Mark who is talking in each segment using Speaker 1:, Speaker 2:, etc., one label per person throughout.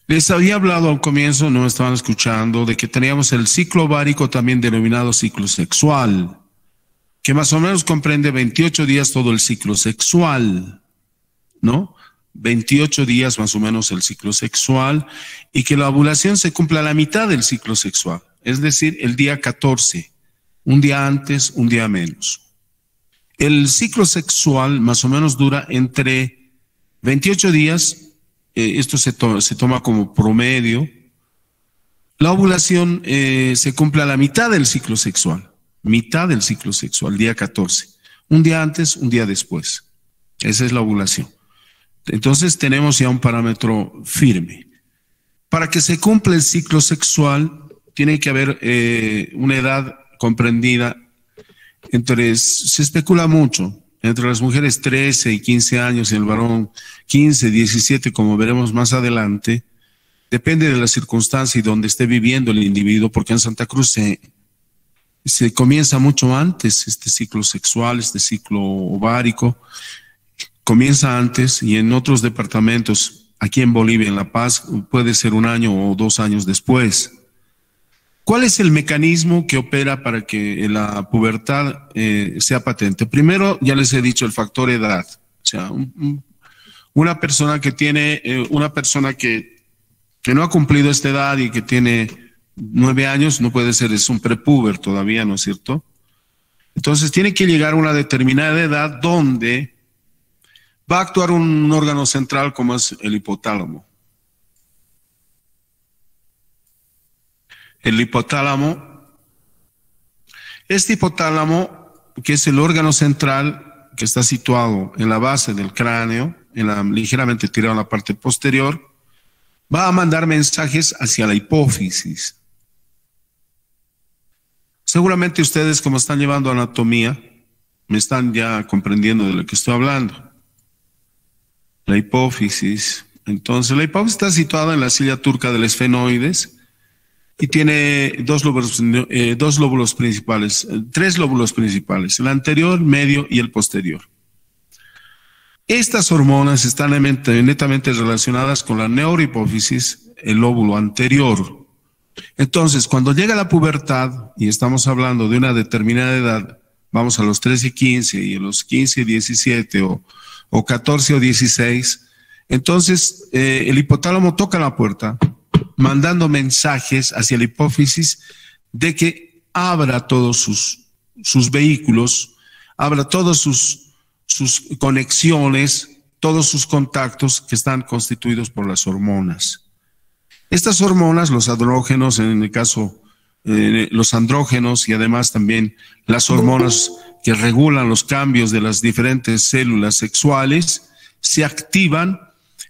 Speaker 1: Les había hablado al comienzo, no me estaban escuchando, de que teníamos el ciclo ovárico, también denominado ciclo sexual, que más o menos comprende 28 días todo el ciclo sexual, ¿no? 28 días más o menos el ciclo sexual, y que la ovulación se cumple a la mitad del ciclo sexual, es decir, el día 14, un día antes, un día menos. El ciclo sexual más o menos dura entre 28 días, esto se toma como promedio. La ovulación se cumple a la mitad del ciclo sexual, día 14, un día antes, un día después. Esa es la ovulación. Entonces tenemos ya un parámetro firme. Para que se cumpla el ciclo sexual, tiene que haber una edad comprendida se especula mucho, entre las mujeres 13 y 15 años y el varón 15, 17, como veremos más adelante. Depende de la circunstancia y donde esté viviendo el individuo, porque en Santa Cruz se comienza mucho antes este ciclo sexual, este ciclo ovárico, comienza antes, y en otros departamentos, aquí en Bolivia, en La Paz, puede ser 1 año o 2 años después. ¿Cuál es el mecanismo que opera para que la pubertad sea patente? Primero, ya les he dicho, el factor edad. O sea, una persona que no ha cumplido esta edad y que tiene 9 años, no puede ser, es un prepúber todavía, ¿no es cierto? Entonces tiene que llegar a una determinada edad donde va a actuar un órgano central como es el hipotálamo. El hipotálamo, este hipotálamo, que es el órgano central que está situado en la base del cráneo, ligeramente tirado en la parte posterior, va a mandar mensajes hacia la hipófisis. Seguramente ustedes, como están llevando anatomía, me están ya comprendiendo de lo que estoy hablando. La hipófisis. Entonces, la hipófisis está situada en la silla turca del esfenoides, y tiene dos lóbulos principales, 3 lóbulos principales, el anterior, medio y el posterior. Estas hormonas están netamente relacionadas con la neurohipófisis, el lóbulo anterior. Entonces, cuando llega la pubertad, y estamos hablando de una determinada edad, vamos a los 13 y 15, y a los 15 y 17, o 14 o 16, entonces el hipotálamo toca la puerta, mandando mensajes hacia la hipófisis de que abra todos sus vehículos, abra todas sus conexiones, todos sus contactos que están constituidos por las hormonas. Estas hormonas, los andrógenos, en el caso, los andrógenos, y además también las hormonas que regulan los cambios de las diferentes células sexuales, se activan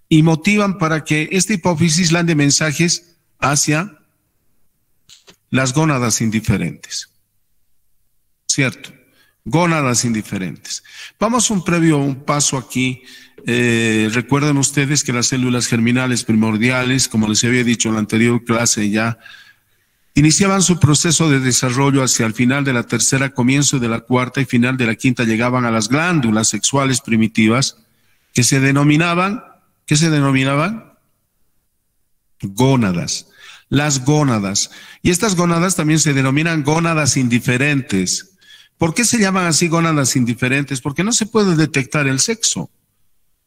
Speaker 1: y motivan para que esta hipófisis mande mensajes hacia las gónadas indiferentes. ¿Cierto? Gónadas indiferentes. Vamos un paso aquí. Recuerden ustedes que las células germinales primordiales, como les había dicho en la anterior clase ya, iniciaban su proceso de desarrollo hacia el final de la tercera, comienzo de la cuarta y final de la quinta, llegaban a las glándulas sexuales primitivas que se denominaban, ¿qué se denominaban? Gónadas. Las gónadas. Y estas gónadas también se denominan gónadas indiferentes. ¿Por qué se llaman así gónadas indiferentes? Porque no se puede detectar el sexo.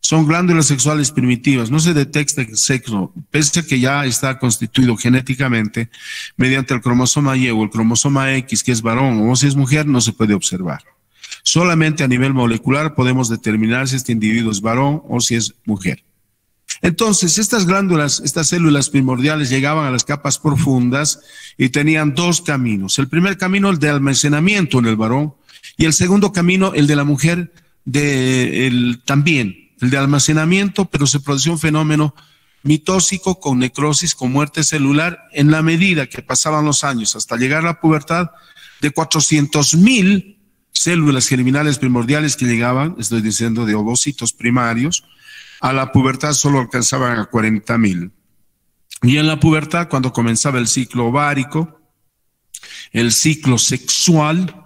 Speaker 1: Son glándulas sexuales primitivas, no se detecta el sexo, pese a que ya está constituido genéticamente mediante el cromosoma Y o el cromosoma X, que es varón, o si es mujer, no se puede observar. Solamente a nivel molecular podemos determinar si este individuo es varón o si es mujer. Entonces, estas glándulas, estas células primordiales llegaban a las capas profundas y tenían 2 caminos. El primer camino, el de almacenamiento en el varón, y el segundo camino, el de la mujer, también, el de almacenamiento, pero se producía un fenómeno mitósico con necrosis, con muerte celular, en la medida que pasaban los años hasta llegar a la pubertad, de 400.000 células germinales primordiales que llegaban, estoy diciendo de ovocitos primarios, a la pubertad solo alcanzaban a 40.000. Y en la pubertad, cuando comenzaba el ciclo ovárico, el ciclo sexual,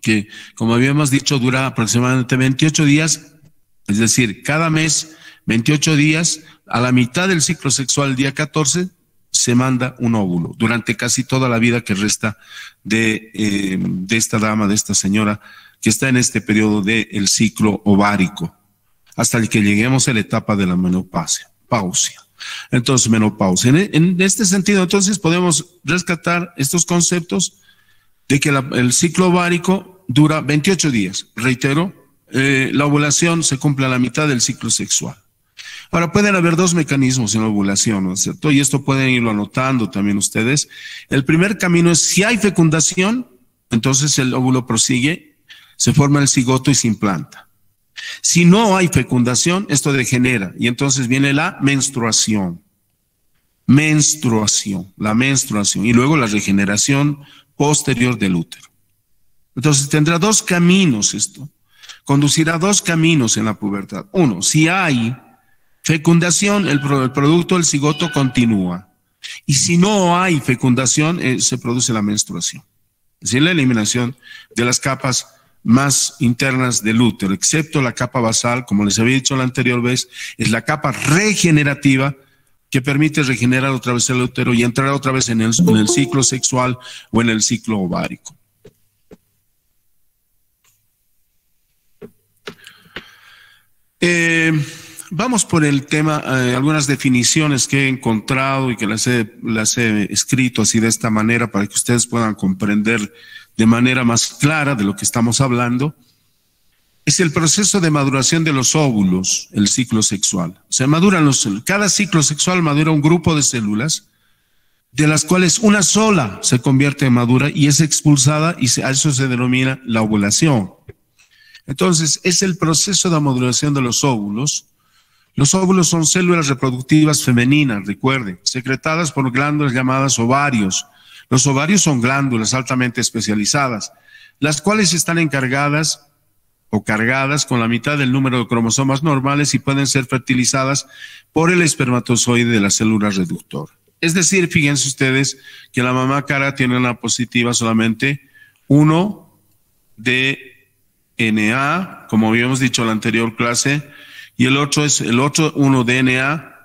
Speaker 1: que como habíamos dicho dura aproximadamente 28 días, es decir, cada mes, 28 días, a la mitad del ciclo sexual, el día 14, se manda un óvulo durante casi toda la vida que resta de esta dama, de esta señora que está en este periodo del ciclo ovárico, hasta el que lleguemos a la etapa de la menopausia. Entonces, menopausia. En este sentido, entonces, podemos rescatar estos conceptos de que el ciclo ovárico dura 28 días. Reitero, la ovulación se cumple a la mitad del ciclo sexual. Ahora, pueden haber dos mecanismos en la ovulación, ¿no es cierto? Y esto pueden irlo anotando también ustedes. El primer camino es, si hay fecundación, entonces el óvulo prosigue, se forma el cigoto y se implanta. Si no hay fecundación, esto degenera y entonces viene la menstruación. La menstruación y luego la regeneración posterior del útero. Entonces tendrá dos caminos esto. Conducirá dos caminos en la pubertad. Uno, si hay fecundación, el producto del cigoto continúa. Y si no hay fecundación, se produce la menstruación. Es decir, la eliminación de las capas más internas del útero, excepto la capa basal, como les había dicho la anterior vez, es la capa regenerativa que permite regenerar otra vez el útero y entrar otra vez en el ciclo sexual o en el ciclo ovárico. Vamos por el tema, algunas definiciones que he encontrado y que las he escrito así de esta manera para que ustedes puedan comprender de manera más clara de lo que estamos hablando. Es el proceso de maduración de los óvulos, el ciclo sexual. Se maduran cada ciclo sexual madura un grupo de células, de las cuales una sola se convierte en madura y es expulsada, y a eso se denomina la ovulación. Entonces, es el proceso de maduración de los óvulos. Los óvulos son células reproductivas femeninas, recuerden, secretadas por glándulas llamadas ovarios. Los ovarios son glándulas altamente especializadas, las cuales están encargadas o cargadas con la mitad del número de cromosomas normales y pueden ser fertilizadas por el espermatozoide de la célula reductora. Es decir, fíjense ustedes que la mamá cara tiene una positiva solamente 1 DNA, como habíamos dicho en la anterior clase, y el otro es el otro 1 DNA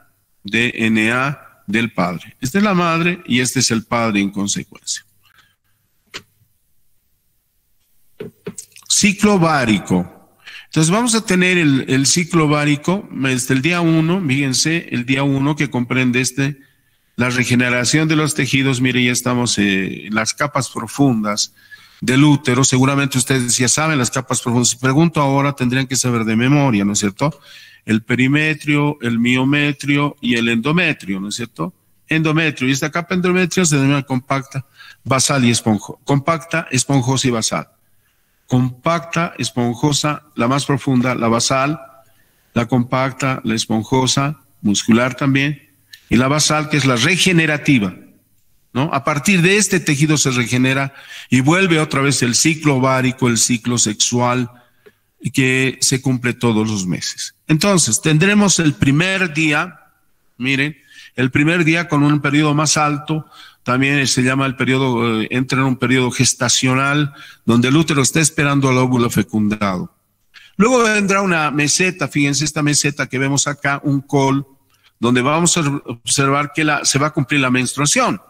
Speaker 1: del padre. Esta es la madre y este es el padre en consecuencia. Ciclo ovárico. Entonces vamos a tener el ciclo ovárico desde el día 1, fíjense, el día 1 que comprende la regeneración de los tejidos. Mire, ya estamos en las capas profundas del útero. Seguramente ustedes ya saben las capas profundas. Si pregunto ahora, tendrían que saber de memoria, ¿no es cierto? El perimetrio, el miometrio y el endometrio, ¿no es cierto? Endometrio, y esta capa endometrio se denomina compacta, basal y esponjosa. Compacta, esponjosa y basal. Compacta, esponjosa, la más profunda, la basal, la compacta, la esponjosa, muscular también, y la basal, que es la regenerativa, ¿no? A partir de este tejido se regenera y vuelve otra vez el ciclo ovárico, el ciclo sexual, que se cumple todos los meses. Entonces, tendremos el primer día, miren, el primer día con un periodo más alto, también se llama el periodo, entra en un periodo gestacional, donde el útero está esperando al óvulo fecundado. Luego vendrá una meseta, fíjense esta meseta que vemos acá, un col, donde vamos a observar que se va a cumplir la menstruación.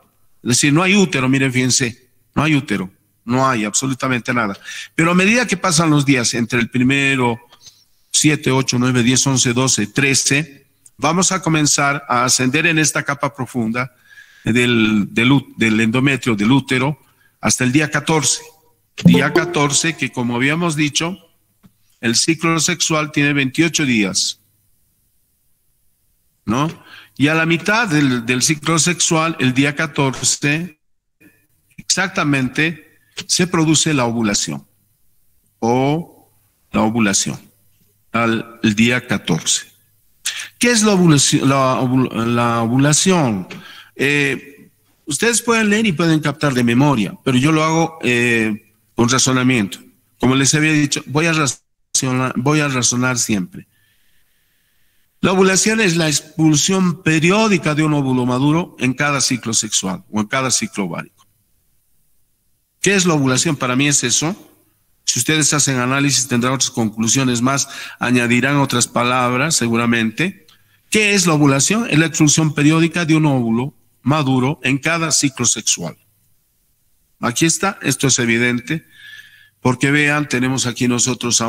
Speaker 1: Es decir, no hay útero, miren, fíjense, no hay útero. No hay absolutamente nada. Pero a medida que pasan los días, entre el primero, 7, 8, 9, 10, 11, 12, 13, vamos a comenzar a ascender en esta capa profunda del endometrio, del útero, hasta el día 14. Día 14, que como habíamos dicho, el ciclo sexual tiene 28 días, ¿no? Y a la mitad del ciclo sexual, el día 14, exactamente, se produce la ovulación el día 14. ¿Qué es la ovulación? La ovulación. Ustedes pueden leer y pueden captar de memoria, pero yo lo hago con razonamiento. Como les había dicho, voy a razonar siempre. La ovulación es la expulsión periódica de un óvulo maduro en cada ciclo sexual o en cada ciclo ovárico. ¿Qué es la ovulación? Para mí es eso. Si ustedes hacen análisis tendrán otras conclusiones más, añadirán otras palabras seguramente. ¿Qué es la ovulación? Es la expulsión periódica de un óvulo maduro en cada ciclo sexual. Aquí está, esto es evidente, porque vean, tenemos aquí nosotros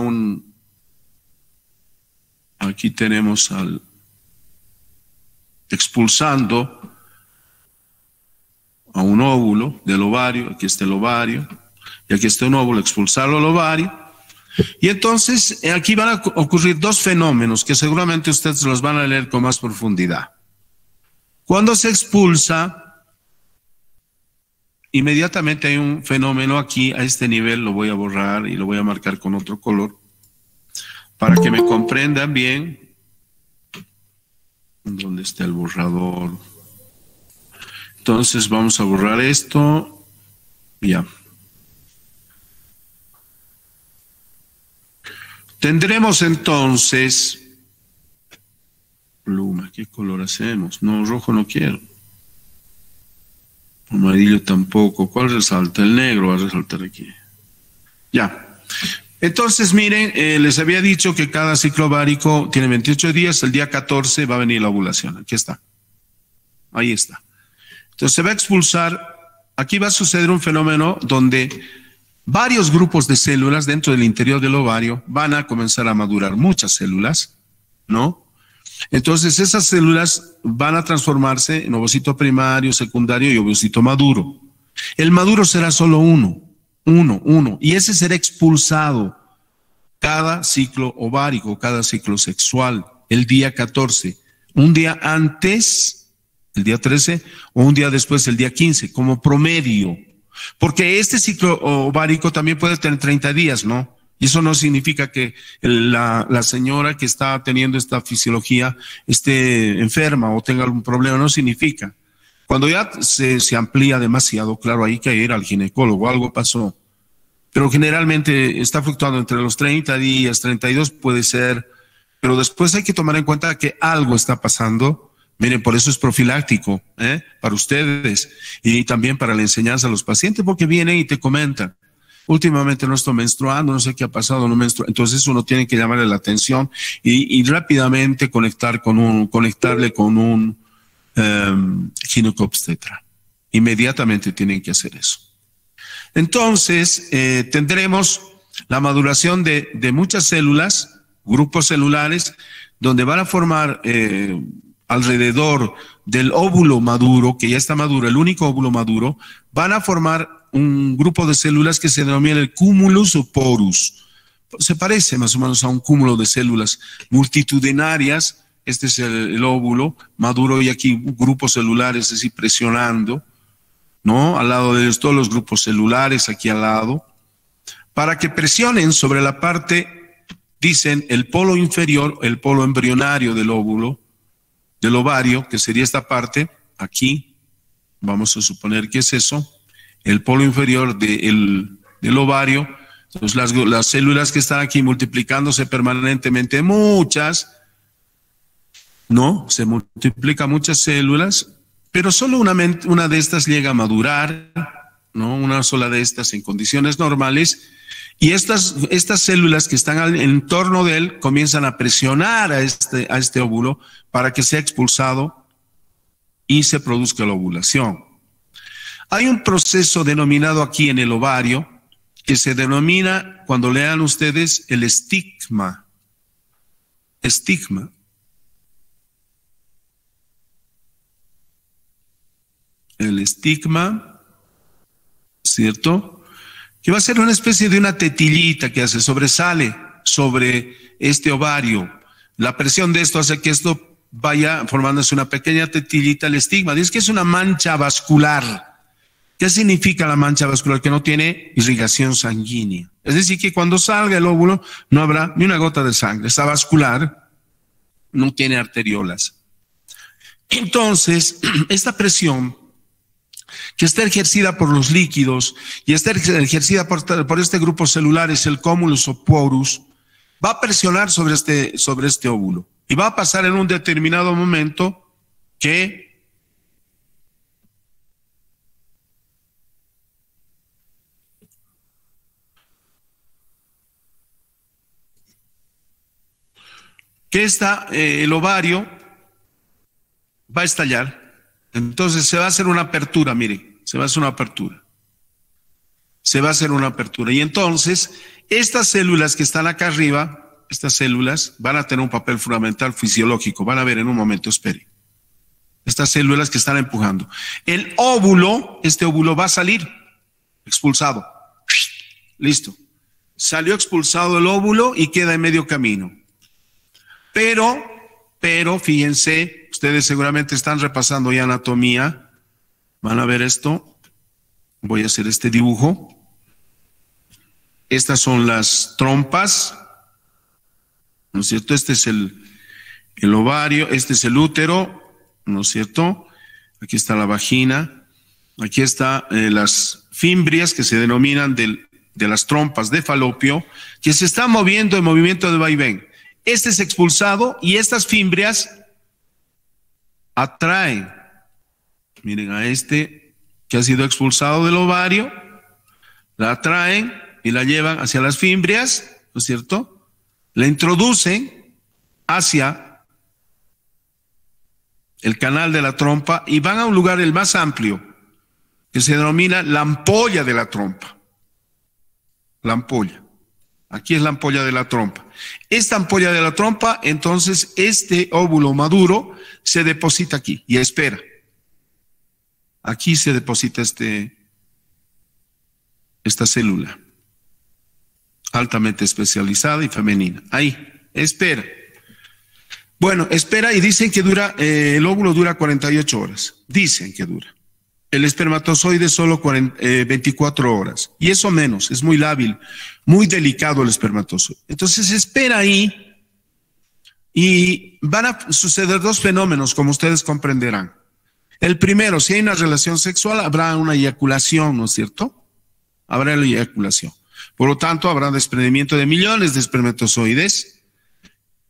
Speaker 1: aquí tenemos al expulsando a un óvulo del ovario, aquí está el ovario, y aquí está un óvulo, expulsarlo al ovario. Y entonces aquí van a ocurrir dos fenómenos que seguramente ustedes los van a leer con más profundidad. Cuando se expulsa, inmediatamente hay un fenómeno aquí, a este nivel lo voy a borrar y lo voy a marcar con otro color, para que me comprendan bien. ¿Dónde está el borrador? Entonces vamos a borrar esto. Ya. Tendremos entonces pluma. ¿Qué color hacemos? No, rojo no quiero. Amarillo tampoco. ¿Cuál resalta? El negro va a resaltar aquí. Ya. Entonces, miren, les había dicho que cada ciclo ovárico tiene 28 días. El día 14 va a venir la ovulación. Aquí está. Ahí está. Entonces se va a expulsar. Aquí va a suceder un fenómeno donde varios grupos de células dentro del interior del ovario van a comenzar a madurar, muchas células, ¿no? Entonces esas células van a transformarse en ovocito primario, secundario y ovocito maduro. El maduro será solo uno, y ese será expulsado cada ciclo ovárico, cada ciclo sexual, el día 14, un día antes, el día 13, o un día después, el día 15, como promedio. Porque este ciclo ovárico también puede tener 30 días, ¿no? Y eso no significa que la señora que está teniendo esta fisiología esté enferma o tenga algún problema, no significa. Cuando ya se amplía demasiado, claro, hay que ir al ginecólogo, algo pasó. Pero generalmente está fluctuando entre los 30 días, 32 puede ser, pero después hay que tomar en cuenta que algo está pasando. Miren, por eso es profiláctico, para ustedes y también para la enseñanza a los pacientes, porque vienen y te comentan, últimamente no estoy menstruando, no sé qué ha pasado, no menstruo. Entonces uno tiene que llamarle la atención y rápidamente conectarle con un ginecobstetra. Inmediatamente tienen que hacer eso. Entonces tendremos la maduración de muchas células, grupos celulares, donde van a formar alrededor del óvulo maduro, que ya está maduro, el único óvulo maduro, van a formar un grupo de células que se denomina el cúmulus o porus. Se parece más o menos a un cúmulo de células multitudinarias. Este es el óvulo maduro y aquí grupos celulares, es decir, presionando, ¿no? Al lado de todos los grupos celulares, aquí al lado, para que presionen sobre la parte, dicen, el polo inferior, el polo embrionario del óvulo, del ovario, que sería esta parte, aquí, vamos a suponer que es eso, el polo inferior del ovario. Entonces las células que están aquí multiplicándose permanentemente, muchas, ¿no? Se multiplican muchas células, pero solo una de estas llega a madurar, ¿no? Una sola de estas en condiciones normales, y estas células que están en torno de él comienzan a presionar a este óvulo para que sea expulsado y se produzca la ovulación. Hay un proceso denominado aquí en el ovario que se denomina, cuando lean ustedes, el estigma. Estigma. El estigma, ¿cierto? Que va a ser una especie de una tetillita que sobresale sobre este ovario. La presión de esto hace que esto vaya formándose una pequeña tetillita, el estigma. Dice que es una mancha vascular. ¿Qué significa la mancha vascular? Que no tiene irrigación sanguínea. Es decir, que cuando salga el óvulo no habrá ni una gota de sangre. Está vascular, no tiene arteriolas. Entonces, esta presión que está ejercida por los líquidos y está ejercida por este grupo celular, es el cúmulus o porus, va a presionar sobre este óvulo y va a pasar en un determinado momento que está el ovario va a estallar. Entonces se va a hacer una apertura, miren, se va a hacer una apertura. Se va a hacer una apertura. Y entonces, estas células que están acá arriba, estas células van a tener un papel fundamental fisiológico. Van a ver en un momento, espere. Estas células que están empujando. El óvulo, este óvulo va a salir expulsado. Listo. Salió expulsado el óvulo y queda en medio camino. Pero, fíjense, ustedes seguramente están repasando ya anatomía. Van a ver esto. Voy a hacer este dibujo. Estas son las trompas. ¿No es cierto? Este es el ovario, este es el útero, ¿no es cierto? Aquí está la vagina. Aquí están las fimbrias que se denominan de las trompas de Falopio, que se están moviendo en movimiento de vaivén. Este es expulsado y estas fimbrias atraen, miren, a este que ha sido expulsado del ovario, la atraen y la llevan hacia las fimbrias, ¿no es cierto? La introducen hacia el canal de la trompa y van a un lugar el más amplio, que se denomina la ampolla de la trompa. La ampolla. Aquí es la ampolla de la trompa. Esta ampolla de la trompa, entonces este óvulo maduro se deposita aquí y espera. Aquí se deposita esta célula altamente especializada y femenina. Ahí, espera. Bueno, espera y dicen que el óvulo dura 48 horas. Dicen que dura. El espermatozoide solo 24 horas. Y eso menos, es muy lábil, muy delicado el espermatozoide. Entonces espera ahí y van a suceder dos fenómenos, como ustedes comprenderán. El primero, si hay una relación sexual, habrá una eyaculación, ¿no es cierto? Habrá la eyaculación. Por lo tanto, habrá desprendimiento de millones de espermatozoides,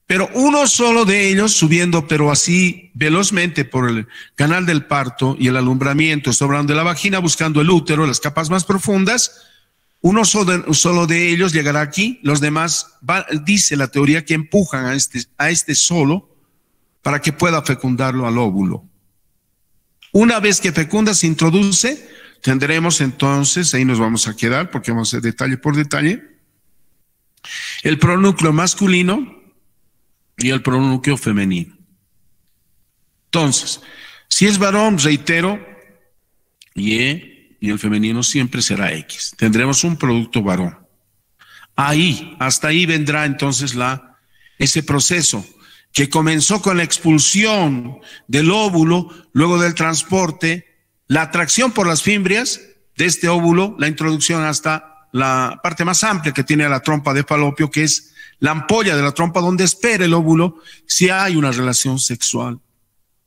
Speaker 1: pero uno solo de ellos subiendo, pero así velozmente por el canal del parto y el alumbramiento, sobrando de la vagina, buscando el útero, las capas más profundas, uno solo de ellos llegará aquí, los demás, dice la teoría, que empujan a este solo para que pueda fecundarlo al óvulo. Una vez que fecunda, se introduce, tendremos entonces, ahí nos vamos a quedar porque vamos a hacer detalle por detalle, el pronúcleo masculino y el pronúcleo femenino. Entonces, si es varón, reitero, Y el femenino siempre será X. Tendremos un producto varón. Hasta ahí vendrá entonces ese proceso que comenzó con la expulsión del óvulo, luego del transporte, la atracción por las fimbrias de este óvulo, la introducción hasta la parte más amplia que tiene la trompa de Falopio, que es la ampolla de la trompa donde espera el óvulo si hay una relación sexual.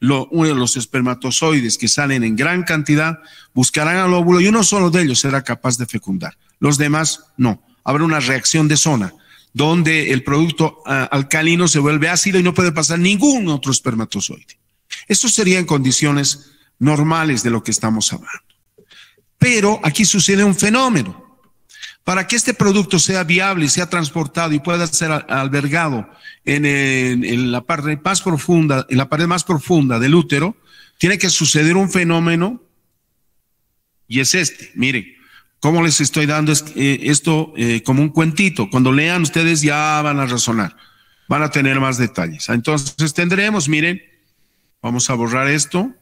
Speaker 1: Uno de los espermatozoides que salen en gran cantidad buscarán al óvulo y uno solo de ellos será capaz de fecundar. Los demás no. Habrá una reacción de zona donde el producto alcalino se vuelve ácido y no puede pasar ningún otro espermatozoide. Eso sería en condiciones normales de lo que estamos hablando. Pero aquí sucede un fenómeno. Para que este producto sea viable y sea transportado y pueda ser albergado en la parte más profunda, en la pared más profunda del útero, tiene que suceder un fenómeno y es miren, cómo les estoy dando esto como un cuentito. Cuando lean ustedes ya van a razonar, van a tener más detalles. Entonces tendremos, miren, vamos a borrar esto.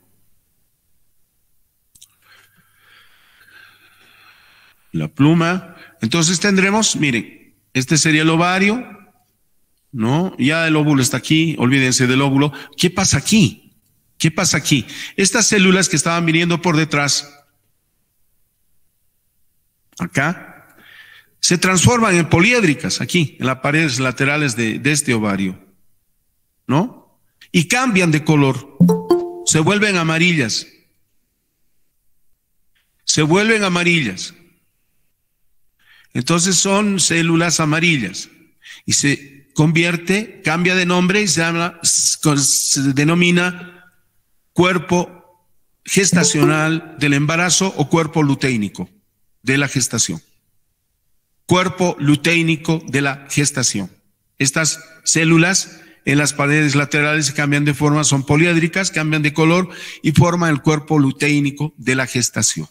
Speaker 1: La pluma. Entonces tendremos, miren, este sería el ovario, ¿no? Ya el óvulo está aquí, olvídense del óvulo. ¿Qué pasa aquí? ¿Qué pasa aquí? Estas células que estaban viniendo por detrás, acá, se transforman en poliédricas, aquí, en las paredes laterales de este ovario, ¿no? Y cambian de color, se vuelven amarillas. Se vuelven amarillas. Entonces son células amarillas y se cambia de nombre y se denomina cuerpo gestacional del embarazo o cuerpo luteínico de la gestación. Cuerpo luteínico de la gestación. Estas células en las paredes laterales, cambian de forma, son poliédricas, cambian de color y forman el cuerpo luteínico de la gestación.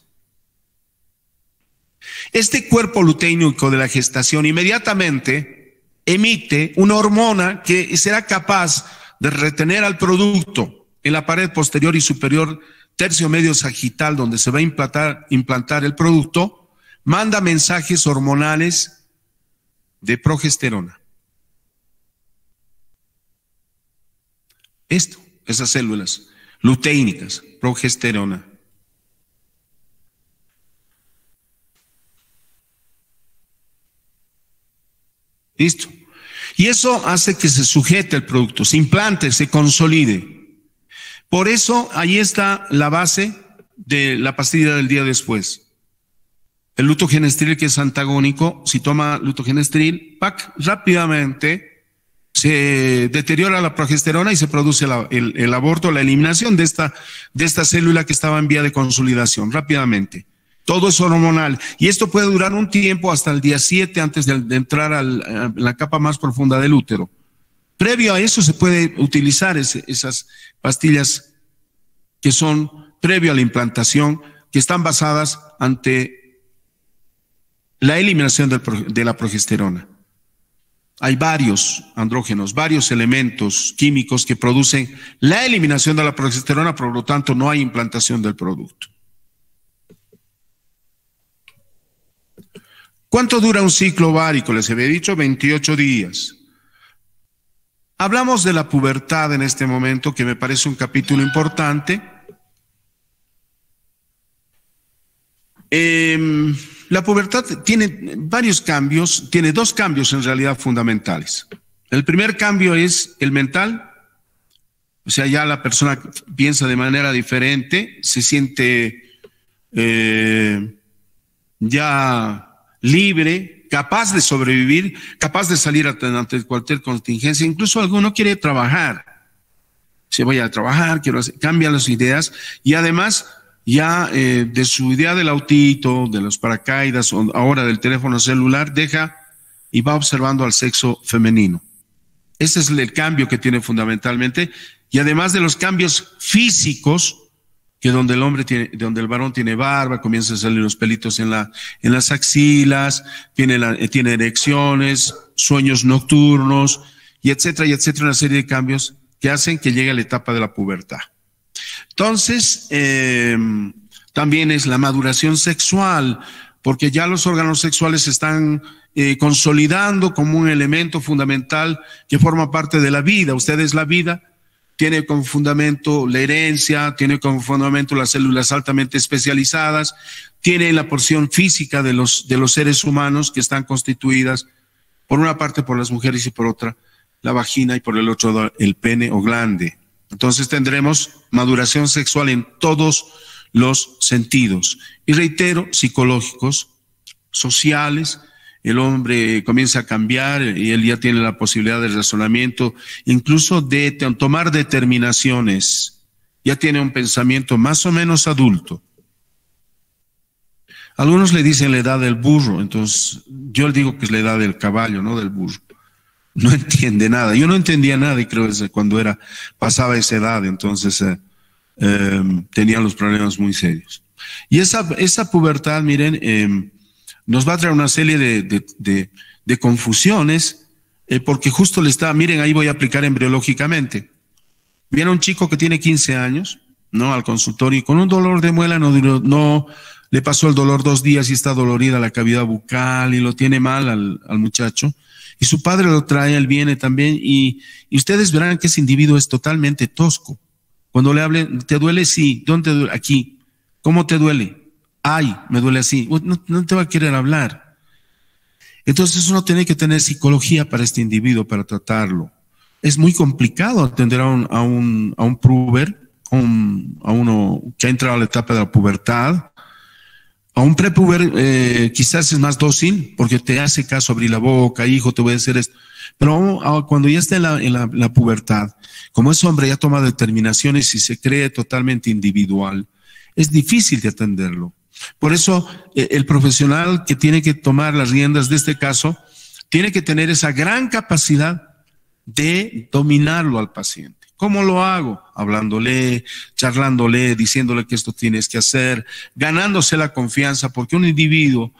Speaker 1: Este cuerpo luteínico de la gestación inmediatamente emite una hormona que será capaz de retener al producto en la pared posterior y superior tercio medio sagital, donde se va a implantar el producto, manda mensajes hormonales de progesterona. Esas células luteínicas, progesterona. Listo. Y eso hace que se sujete el producto, se implante, se consolide. Por eso ahí está la base de la pastilla del día después. El lutogenestril, que es antagónico, si toma lutogenestril, rápidamente se deteriora la progesterona y se produce el aborto, la eliminación de esta célula que estaba en vía de consolidación, rápidamente. Todo es hormonal. Y esto puede durar un tiempo hasta el día 7 antes de entrar a la capa más profunda del útero. Previo a eso se puede utilizar esas pastillas que son previo a la implantación, que están basadas ante la eliminación de la progesterona. Hay varios andrógenos, varios elementos químicos que producen la eliminación de la progesterona, por lo tanto no hay implantación del producto. ¿Cuánto dura un ciclo ovárico? Les había dicho 28 días. Hablamos de la pubertad en este momento, que me parece un capítulo importante. La pubertad tiene varios cambios, tiene dos cambios en realidad fundamentales. El primer cambio es el mental, o sea, ya la persona piensa de manera diferente, se siente ya libre, capaz de sobrevivir, capaz de salir ante cualquier contingencia. Incluso alguno quiere trabajar. Se voy a trabajar, cambia las ideas y además ya de su idea del autito, de los paracaídas, o ahora del teléfono celular, deja y va observando al sexo femenino. Ese es el cambio que tiene fundamentalmente, y además de los cambios físicos, que donde el varón tiene barba, comienzan a salir los pelitos en las axilas, tiene erecciones, sueños nocturnos, y etcétera, una serie de cambios que hacen que llegue a la etapa de la pubertad. Entonces, también es la maduración sexual, porque ya los órganos sexuales se están consolidando como un elemento fundamental que forma parte de la vida. Usted es la vida, tiene como fundamento la herencia, tiene como fundamento las células altamente especializadas, tiene la porción física de los seres humanos que están constituidas, por una parte por las mujeres y por otra la vagina y por el otro el pene o glande. Entonces tendremos maduración sexual en todos los sentidos. Y reitero, psicológicos, sociales. El hombre comienza a cambiar y él ya tiene la posibilidad de razonamiento, incluso de tomar determinaciones. Ya tiene un pensamiento más o menos adulto. Algunos le dicen la edad del burro, entonces yo le digo que es la edad del caballo, no del burro. No entiende nada. Yo no entendía nada y creo que cuando pasaba esa edad, entonces tenían los problemas muy serios. Y esa pubertad, miren, nos va a traer una serie de confusiones, porque justo miren, ahí voy a aplicar embriológicamente. Viene un chico que tiene 15 años, ¿no? Al consultorio y con un dolor de muela, no le pasó el dolor 2 días y está dolorida la cavidad bucal y lo tiene mal al muchacho. Y su padre lo trae, él viene también, y ustedes verán que ese individuo es totalmente tosco. Cuando le hablen, ¿te duele? Sí. ¿Dónde te duele? Aquí. ¿Cómo te duele? Ay, me duele así. No te va a querer hablar. Entonces uno tiene que tener psicología para este individuo, para tratarlo. Es muy complicado atender a un puber, a uno que ha entrado a la etapa de la pubertad. A un prepuber quizás es más dócil porque te hace caso, abrir la boca, hijo, te voy a hacer esto. Pero cuando ya está en la pubertad, como ese hombre ya toma determinaciones y se cree totalmente individual, es difícil de atenderlo. Por eso el profesional que tiene que tomar las riendas de este caso tiene que tener esa gran capacidad de dominarlo al paciente. ¿Cómo lo hago? Hablándole, charlándole, diciéndole que esto tienes que hacer, ganándose la confianza, porque un individuo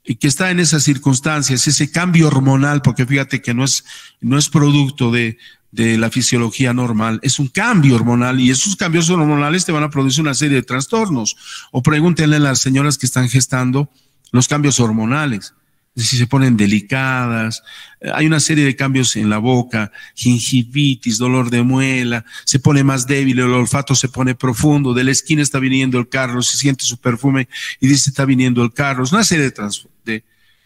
Speaker 1: que está en esas circunstancias, ese cambio hormonal, porque fíjate que no es producto de la fisiología normal, es un cambio hormonal, y esos cambios hormonales te van a producir una serie de trastornos. O pregúntenle a las señoras que están gestando los cambios hormonales. Si se ponen delicadas, hay una serie de cambios en la boca, gingivitis, dolor de muela, se pone más débil, el olfato se pone profundo, de la esquina está viniendo el carro, se siente su perfume y dice está viniendo el carro. Es una serie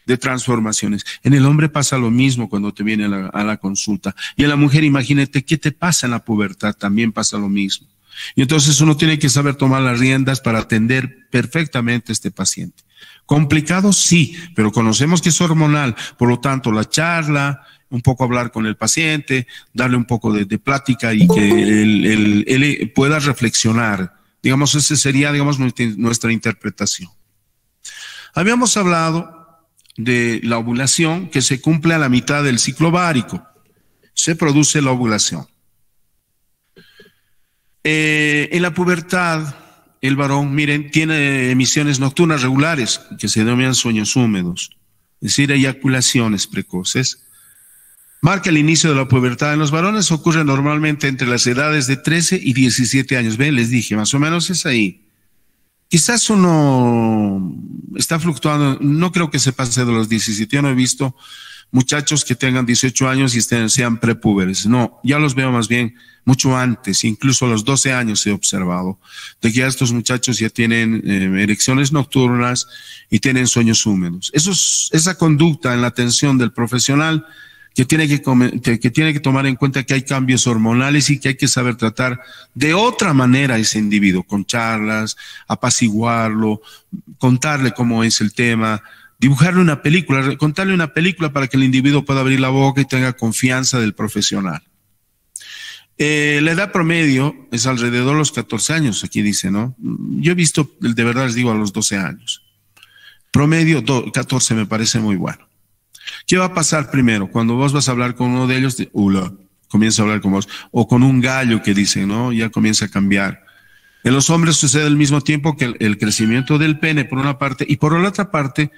Speaker 1: de transformaciones. En el hombre pasa lo mismo cuando te viene a la consulta. Y en la mujer, imagínate, ¿qué te pasa en la pubertad? También pasa lo mismo. Y entonces uno tiene que saber tomar las riendas para atender perfectamente a este paciente. Complicado, sí, pero conocemos que es hormonal, por lo tanto la charla, un poco hablar con el paciente, darle un poco de plática y que él pueda reflexionar. Digamos, esa sería, digamos, nuestra interpretación. Habíamos hablado de la ovulación, que se cumple a la mitad del ciclo ovárico. Se produce la ovulación. En la pubertad, el varón, miren, tiene emisiones nocturnas regulares, que se denominan sueños húmedos, es decir, eyaculaciones precoces. Marca el inicio de la pubertad. En los varones ocurre normalmente entre las edades de 13 y 17 años. Ven, les dije, más o menos es ahí. Quizás uno está fluctuando, no creo que se pase de los 17. Yo no he visto muchachos que tengan 18 años y sean prepúberes. No, ya los veo más bien mucho antes, incluso a los 12 años he observado, de que ya estos muchachos ya tienen erecciones nocturnas y tienen sueños húmedos. Esa conducta en la atención del profesional que tiene que tomar en cuenta que hay cambios hormonales y que hay que saber tratar de otra manera a ese individuo, con charlas, apaciguarlo, contarle cómo es el tema, dibujarle una película, contarle una película para que el individuo pueda abrir la boca y tenga confianza del profesional. La edad promedio es alrededor de los 14 años, aquí dice, ¿no? Yo he visto, de verdad les digo, a los 12 años. Promedio 14 me parece muy bueno. ¿Qué va a pasar primero? Cuando vos vas a hablar con uno de ellos, comienza a hablar con vos, o con un gallo que dicen, ¿no? Ya comienza a cambiar. En los hombres sucede al mismo tiempo que el crecimiento del pene por una parte, y por la otra parte,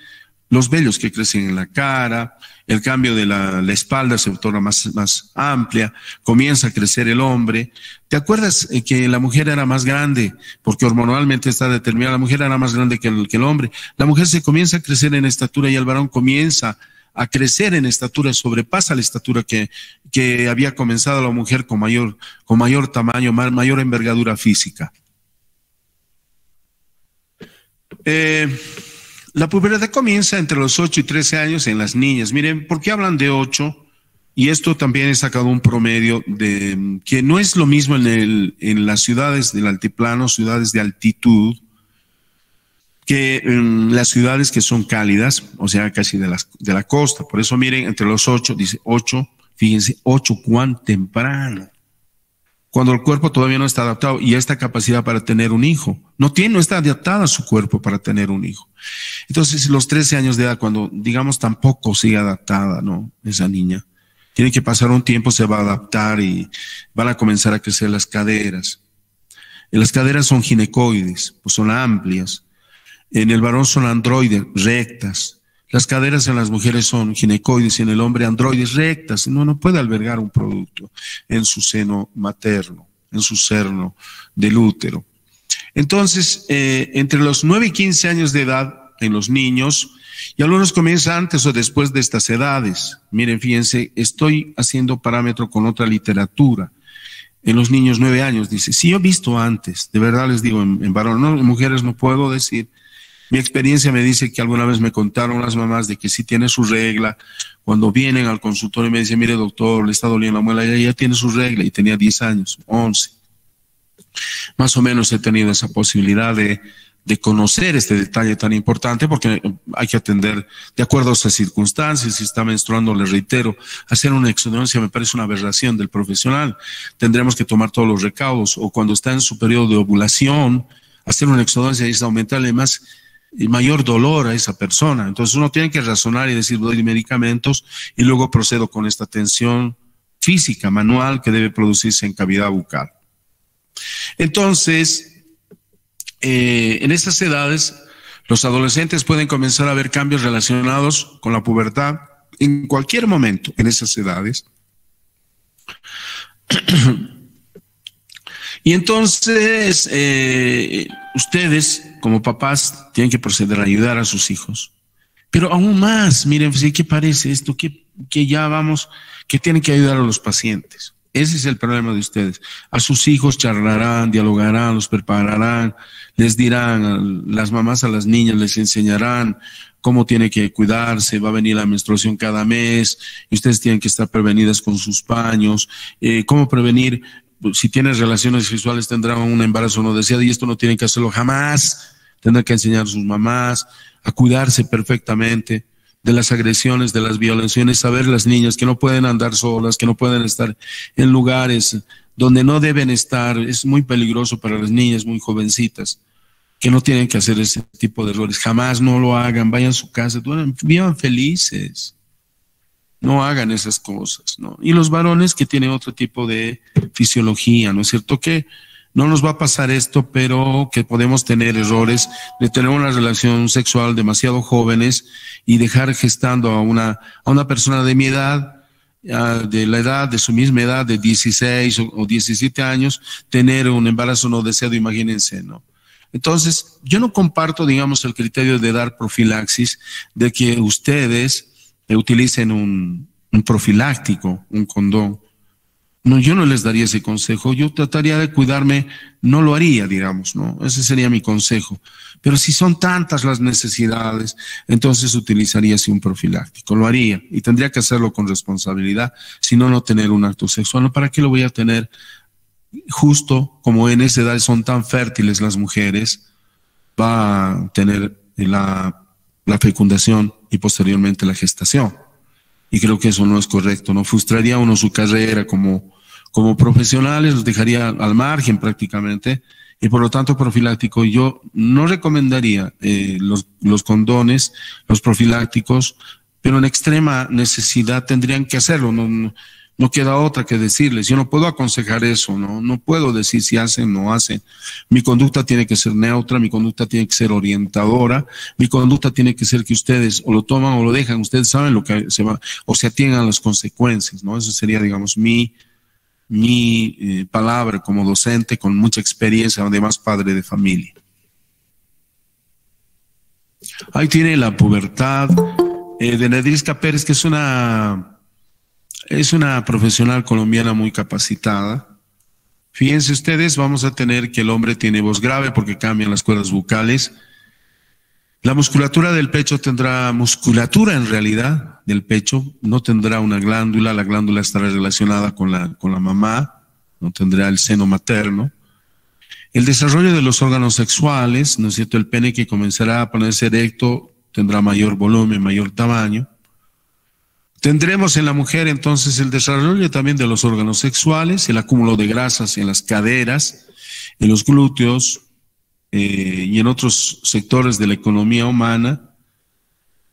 Speaker 1: los vellos que crecen en la cara, el cambio de la espalda se torna más amplia, comienza a crecer el hombre. ¿Te acuerdas que la mujer era más grande? Porque hormonalmente está determinada, la mujer era más grande que el hombre. La mujer se comienza a crecer en estatura y el varón comienza a crecer en estatura, sobrepasa la estatura que había comenzado la mujer con mayor tamaño, mayor envergadura física. La pubertad comienza entre los 8 y 13 años en las niñas. Miren, ¿por qué hablan de 8? Y esto también he sacado un promedio de que no es lo mismo en las ciudades del altiplano, ciudades de altitud, que en las ciudades que son cálidas, o sea, casi de la costa. Por eso miren, entre los 8, dice 8, fíjense, 8 cuán temprano. Cuando el cuerpo todavía no está adaptado y esta capacidad para tener un hijo. No está adaptada a su cuerpo para tener un hijo. Entonces, los 13 años de edad, cuando, digamos, tampoco sigue adaptada, ¿no? Esa niña. Tiene que pasar un tiempo, se va a adaptar y van a comenzar a crecer las caderas. Las caderas son ginecoides, pues son amplias. En el varón son androides, rectas. Las caderas en las mujeres son ginecoides y en el hombre androides rectas. No puede albergar un producto en su seno materno, en su seno del útero. Entonces, entre los 9 y 15 años de edad en los niños, y algunos comienzan antes o después de estas edades. Miren, fíjense, estoy haciendo parámetro con otra literatura. En los niños 9 años, dice, sí, yo he visto antes, de verdad les digo, en varón, no, en mujeres no puedo decir. Mi experiencia me dice que alguna vez me contaron las mamás de que sí tiene su regla. Cuando vienen al consultorio me dicen, mire doctor, le está doliendo la muela, ya tiene su regla, y tenía 10 años, 11. Más o menos he tenido esa posibilidad de conocer este detalle tan importante, porque hay que atender de acuerdo a esas circunstancias. Si está menstruando, le reitero, hacer una exodoncia me parece una aberración del profesional. Tendremos que tomar todos los recaudos, o cuando está en su periodo de ovulación, hacer una exodoncia es aumentarle mayor dolor a esa persona. Entonces uno tiene que razonar y decir, doy medicamentos y luego procedo con esta atención física, manual, que debe producirse en cavidad bucal. Entonces, en estas edades, los adolescentes pueden comenzar a ver cambios relacionados con la pubertad en cualquier momento en esas edades. Y entonces, ustedes, como papás, tienen que proceder a ayudar a sus hijos. Pero aún más, miren, ¿qué parece esto? Que ya vamos, que tienen que ayudar a los pacientes. Ese es el problema de ustedes. A sus hijos charlarán, dialogarán, los prepararán, les dirán, las mamás a las niñas les enseñarán cómo tiene que cuidarse, va a venir la menstruación cada mes, y ustedes tienen que estar prevenidas con sus paños, cómo prevenir, si tienen relaciones sexuales tendrán un embarazo no deseado, y esto no tienen que hacerlo jamás, tendrán que enseñar a sus mamás a cuidarse perfectamente de las agresiones, de las violaciones, saber las niñas que no pueden andar solas, que no pueden estar en lugares donde no deben estar, es muy peligroso para las niñas muy jovencitas, que no tienen que hacer ese tipo de errores, jamás, no lo hagan, vayan a su casa, vivan felices, no hagan esas cosas, ¿no? Y los varones que tienen otro tipo de fisiología, ¿no es cierto? Que no nos va a pasar esto, pero que podemos tener errores de tener una relación sexual demasiado jóvenes y dejar gestando a una persona de mi edad, de la edad, de su misma edad, de 16 o 17 años, tener un embarazo no deseado, imagínense, ¿no? Entonces, yo no comparto, digamos, el criterio de dar profilaxis, de que ustedes utilicen un profiláctico, un condón. No, yo no les daría ese consejo, yo trataría de cuidarme, no lo haría, digamos, ¿no? Ese sería mi consejo. Pero si son tantas las necesidades, entonces utilizaría así un profiláctico, lo haría, y tendría que hacerlo con responsabilidad, si no, no tener un acto sexual. ¿No? ¿Para qué lo voy a tener? Justo como en esa edad son tan fértiles las mujeres, va a tener la fecundación y posteriormente la gestación. Y creo que eso no es correcto, ¿no? Frustraría uno su carrera como profesionales, los dejaría al margen prácticamente, y por lo tanto profiláctico. Yo no recomendaría los condones, los profilácticos, pero en extrema necesidad tendrían que hacerlo, no queda otra que decirles. Yo no puedo aconsejar eso, no puedo decir si hacen o no hacen. Mi conducta tiene que ser neutra, mi conducta tiene que ser orientadora, mi conducta tiene que ser que ustedes o lo toman o lo dejan, ustedes saben lo que se va, o se atiengan a las consecuencias, ¿no? Eso sería, digamos, mi palabra como docente con mucha experiencia, además padre de familia. Ahí tiene la pubertad de Nedrisca Pérez, que es una profesional colombiana muy capacitada. Fíjense ustedes, vamos a tener que el hombre tiene voz grave porque cambian las cuerdas vocales. La musculatura del pecho tendrá musculatura en realidad del pecho, no tendrá una glándula, la glándula estará relacionada con la mamá, no tendrá el seno materno. El desarrollo de los órganos sexuales, ¿no es cierto? El pene que comenzará a ponerse erecto tendrá mayor volumen, mayor tamaño. Tendremos en la mujer entonces el desarrollo también de los órganos sexuales, el acúmulo de grasas en las caderas, en los glúteos y en otros sectores de la economía humana,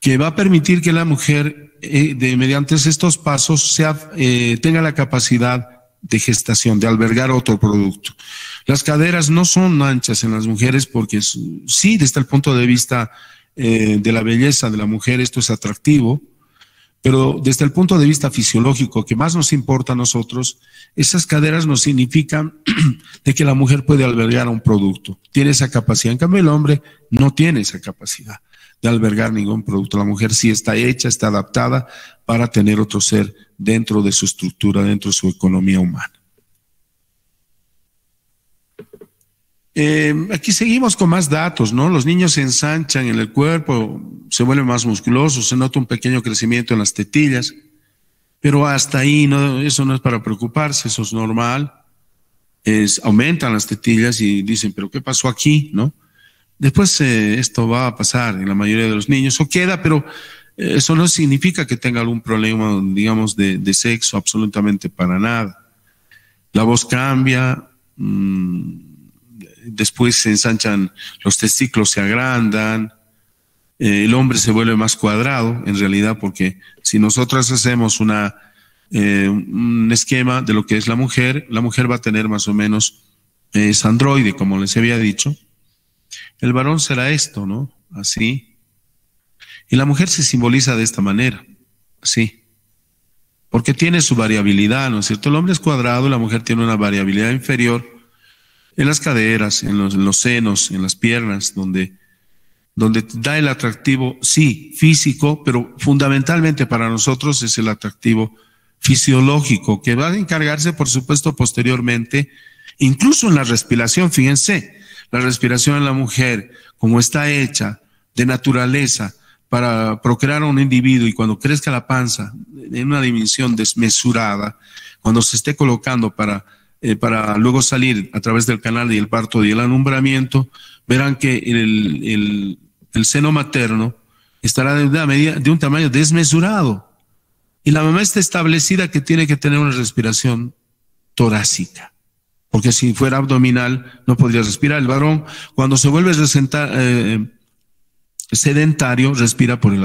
Speaker 1: que va a permitir que la mujer, mediante estos pasos, tenga la capacidad de gestación, de albergar otro producto. Las caderas no son anchas en las mujeres porque sí, desde el punto de vista de la belleza de la mujer esto es atractivo, pero desde el punto de vista fisiológico, que más nos importa a nosotros, esas caderas nos significan de que la mujer puede albergar un producto, tiene esa capacidad. En cambio, el hombre no tiene esa capacidad de albergar ningún producto. La mujer sí está hecha, está adaptada para tener otro ser dentro de su estructura, dentro de su economía humana. Aquí seguimos con más datos, ¿no? Los niños se ensanchan en el cuerpo, se vuelven más musculosos, se nota un pequeño crecimiento en las tetillas, pero hasta ahí eso no es para preocuparse, eso es normal. Aumentan las tetillas y dicen, ¿pero qué pasó aquí? ¿No? Después esto va a pasar en la mayoría de los niños, o queda, pero eso no significa que tenga algún problema, digamos, de sexo, absolutamente para nada. La voz cambia, después se ensanchan, los testículos se agrandan, el hombre se vuelve más cuadrado, en realidad, porque si nosotros hacemos una un esquema de lo que es la mujer va a tener más o menos, es androide, como les había dicho. El varón será esto, ¿no? Así. Y la mujer se simboliza de esta manera, así. Porque tiene su variabilidad, ¿no es cierto? El hombre es cuadrado, la mujer tiene una variabilidad inferior en las caderas, en los senos, en las piernas, donde da el atractivo, sí, físico, pero fundamentalmente para nosotros es el atractivo fisiológico, que va a encargarse, por supuesto, posteriormente, incluso en la respiración. Fíjense, la respiración en la mujer, como está hecha de naturaleza para procrear a un individuo, y cuando crezca la panza en una dimensión desmesurada, cuando se esté colocando para luego salir a través del canal y el parto y el alumbramiento, verán que el seno materno estará de un tamaño desmesurado. Y la mamá está establecida que tiene que tener una respiración torácica, porque si fuera abdominal no podría respirar. El varón, cuando se vuelve sedentario, respira por el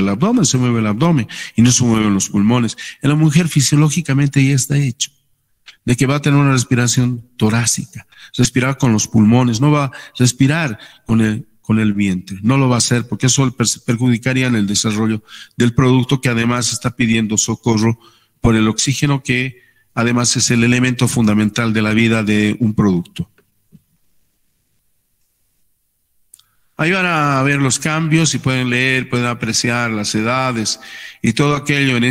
Speaker 1: abdomen, se mueve el abdomen y no se mueven los pulmones. En la mujer fisiológicamente ya está hecho de que va a tener una respiración torácica, respirar con los pulmones, no va a respirar con el vientre, no lo va a hacer, porque eso perjudicaría en el desarrollo del producto, que además está pidiendo socorro por el oxígeno, que además es el elemento fundamental de la vida de un producto. Ahí van a ver los cambios y pueden leer, pueden apreciar las edades y todo aquello en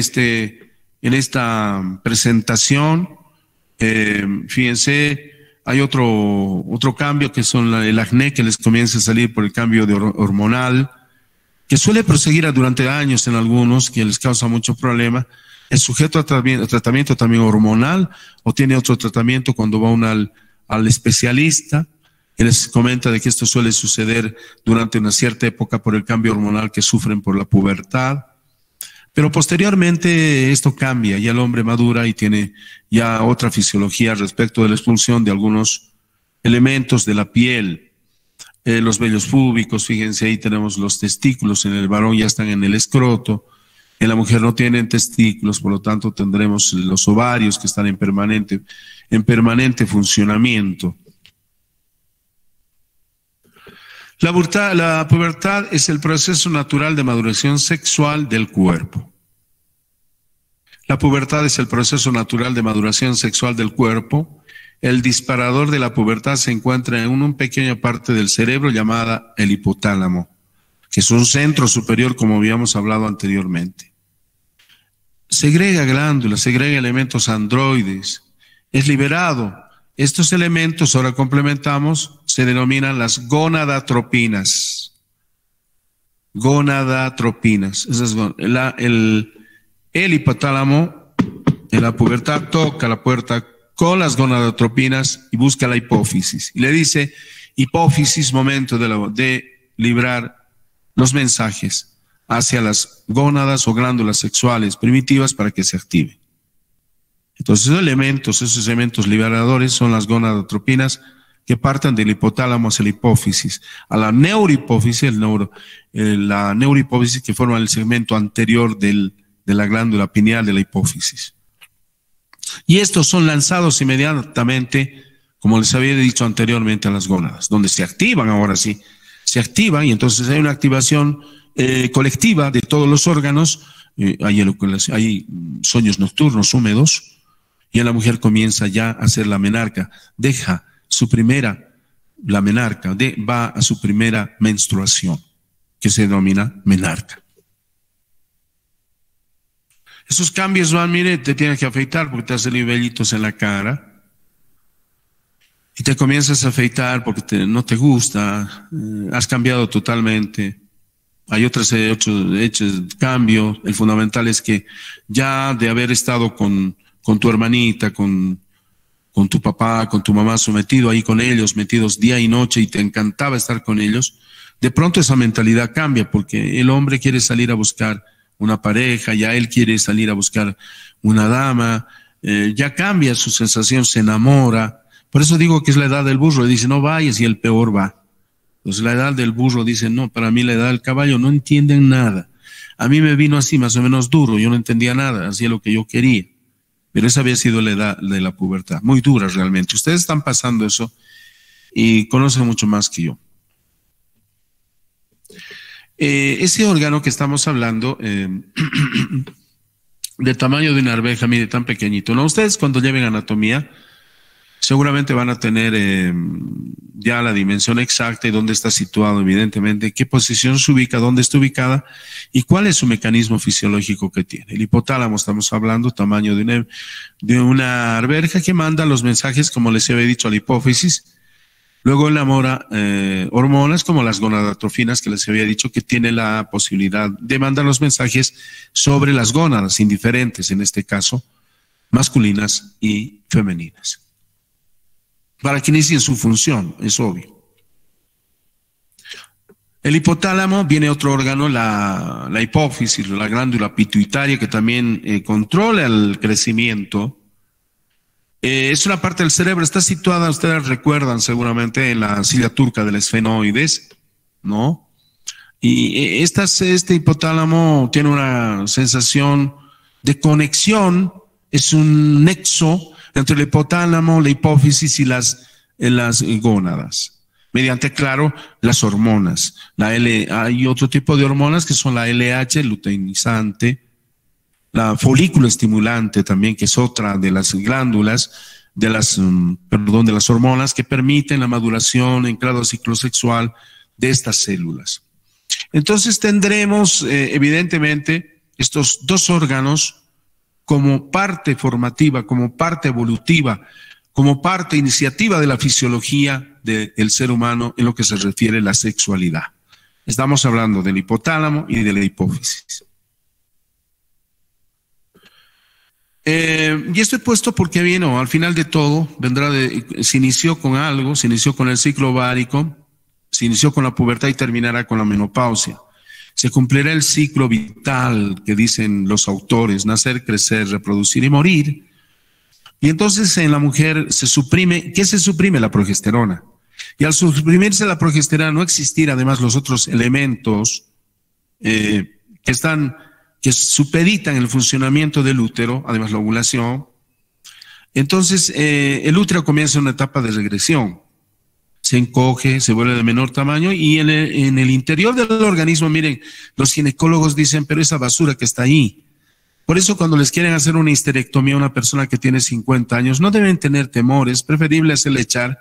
Speaker 1: esta presentación. Fíjense, hay otro cambio que son el acné que les comienza a salir por el cambio hormonal, que suele proseguir durante años en algunos, que les causa mucho problema. Es sujeto a tratamiento también hormonal, o tiene otro tratamiento cuando va uno al especialista. Él les comenta de que esto suele suceder durante una cierta época por el cambio hormonal que sufren por la pubertad. Pero posteriormente esto cambia, ya el hombre madura y tiene ya otra fisiología respecto de la expulsión de algunos elementos de la piel. Los vellos púbicos, fíjense, ahí tenemos los testículos, en el varón ya están en el escroto, en la mujer no tienen testículos, por lo tanto tendremos los ovarios que están en permanente funcionamiento. La pubertad es el proceso natural de maduración sexual del cuerpo. La pubertad es el proceso natural de maduración sexual del cuerpo. El disparador de la pubertad se encuentra en una pequeña parte del cerebro llamada el hipotálamo, que es un centro superior, como habíamos hablado anteriormente. Segrega glándulas, segrega elementos androides, es liberado. Estos elementos, ahora complementamos, se denominan las gonadatropinas. Gonadatropinas. El hipotálamo en la pubertad toca la puerta con las gonadatropinas y busca la hipófisis. Y le dice, hipófisis, momento de librar los mensajes hacia las gónadas o glándulas sexuales primitivas para que se activen. Entonces esos elementos liberadores son las gonadatropinas que parten del hipotálamo hacia la hipófisis, a la neurohipófisis, la neurohipófisis que forma el segmento anterior de la glándula pineal de la hipófisis. Y estos son lanzados inmediatamente, como les había dicho anteriormente, a las gónadas, donde se activan, ahora sí, se activan, y entonces hay una activación colectiva de todos los órganos. Hay sueños nocturnos húmedos, y la mujer comienza ya a hacer la menarca, va a su primera menstruación, que se denomina menarca. Esos cambios van, mire, te tienes que afeitar porque te hacen vellitos en la cara, y te comienzas a afeitar porque no te gusta, has cambiado totalmente. Hay otros hechos de cambio. El fundamental es que ya de haber estado con tu hermanita, con tu papá, con tu mamá, sometido ahí con ellos, metidos día y noche, y te encantaba estar con ellos, de pronto esa mentalidad cambia, porque el hombre quiere salir a buscar una pareja, ya él quiere salir a buscar una dama, ya cambia su sensación, se enamora. Por eso digo que es la edad del burro, y dice, no vayas, y el peor va. Entonces la edad del burro dice, no, para mí la edad del caballo, no entienden nada. A mí me vino así más o menos duro, yo no entendía nada, hacía lo que yo quería. Pero esa había sido la edad de la pubertad, muy dura realmente. Ustedes están pasando eso y conocen mucho más que yo. Ese órgano que estamos hablando, del tamaño de una arveja, mire, tan pequeñito, ¿no? Ustedes cuando lleven anatomía, seguramente van a tener ya la dimensión exacta y dónde está situado, evidentemente, qué posición se ubica, dónde está ubicada y cuál es su mecanismo fisiológico que tiene. El hipotálamo, estamos hablando, tamaño de una arveja que manda los mensajes, como les había dicho, a la hipófisis. Luego elabora hormonas como las gonadotrofinas que les había dicho que tiene la posibilidad de mandar los mensajes sobre las gónadas indiferentes, en este caso, masculinas y femeninas, para que inicien su función, es obvio. El hipotálamo viene otro órgano, la hipófisis, la glándula pituitaria, que también controla el crecimiento. Es una parte del cerebro, está situada, ustedes recuerdan seguramente, en la silla turca del esfenoides, ¿no? Y este hipotálamo tiene una sensación de conexión, es un nexo entre el hipotálamo, la hipófisis y las gónadas, mediante, claro, las hormonas. Hay otro tipo de hormonas que son la LH, luteinizante, la folículo estimulante también, que es otra de las glándulas, de las hormonas que permiten la maduración en cada ciclo sexual de estas células. Entonces tendremos, evidentemente, estos dos órganos como parte formativa, como parte evolutiva, como parte iniciativa de la fisiología del ser humano en lo que se refiere a la sexualidad. Estamos hablando del hipotálamo y de la hipófisis. Y esto he puesto porque vino, al final de todo, se inició con algo, se inició con el ciclo ovárico, se inició con la pubertad y terminará con la menopausia. Se cumplirá el ciclo vital que dicen los autores, nacer, crecer, reproducir y morir. Y entonces en la mujer se suprime, ¿qué se suprime? La progesterona. Y al suprimirse la progesterona, no existir además los otros elementos que supeditan el funcionamiento del útero, además la ovulación. Entonces el útero comienza una etapa de regresión. Se encoge, se vuelve de menor tamaño y en el interior del organismo, miren, los ginecólogos dicen, pero esa basura que está ahí. Por eso cuando les quieren hacer una histerectomía a una persona que tiene 50 años, no deben tener temor, es preferible hacerle echar,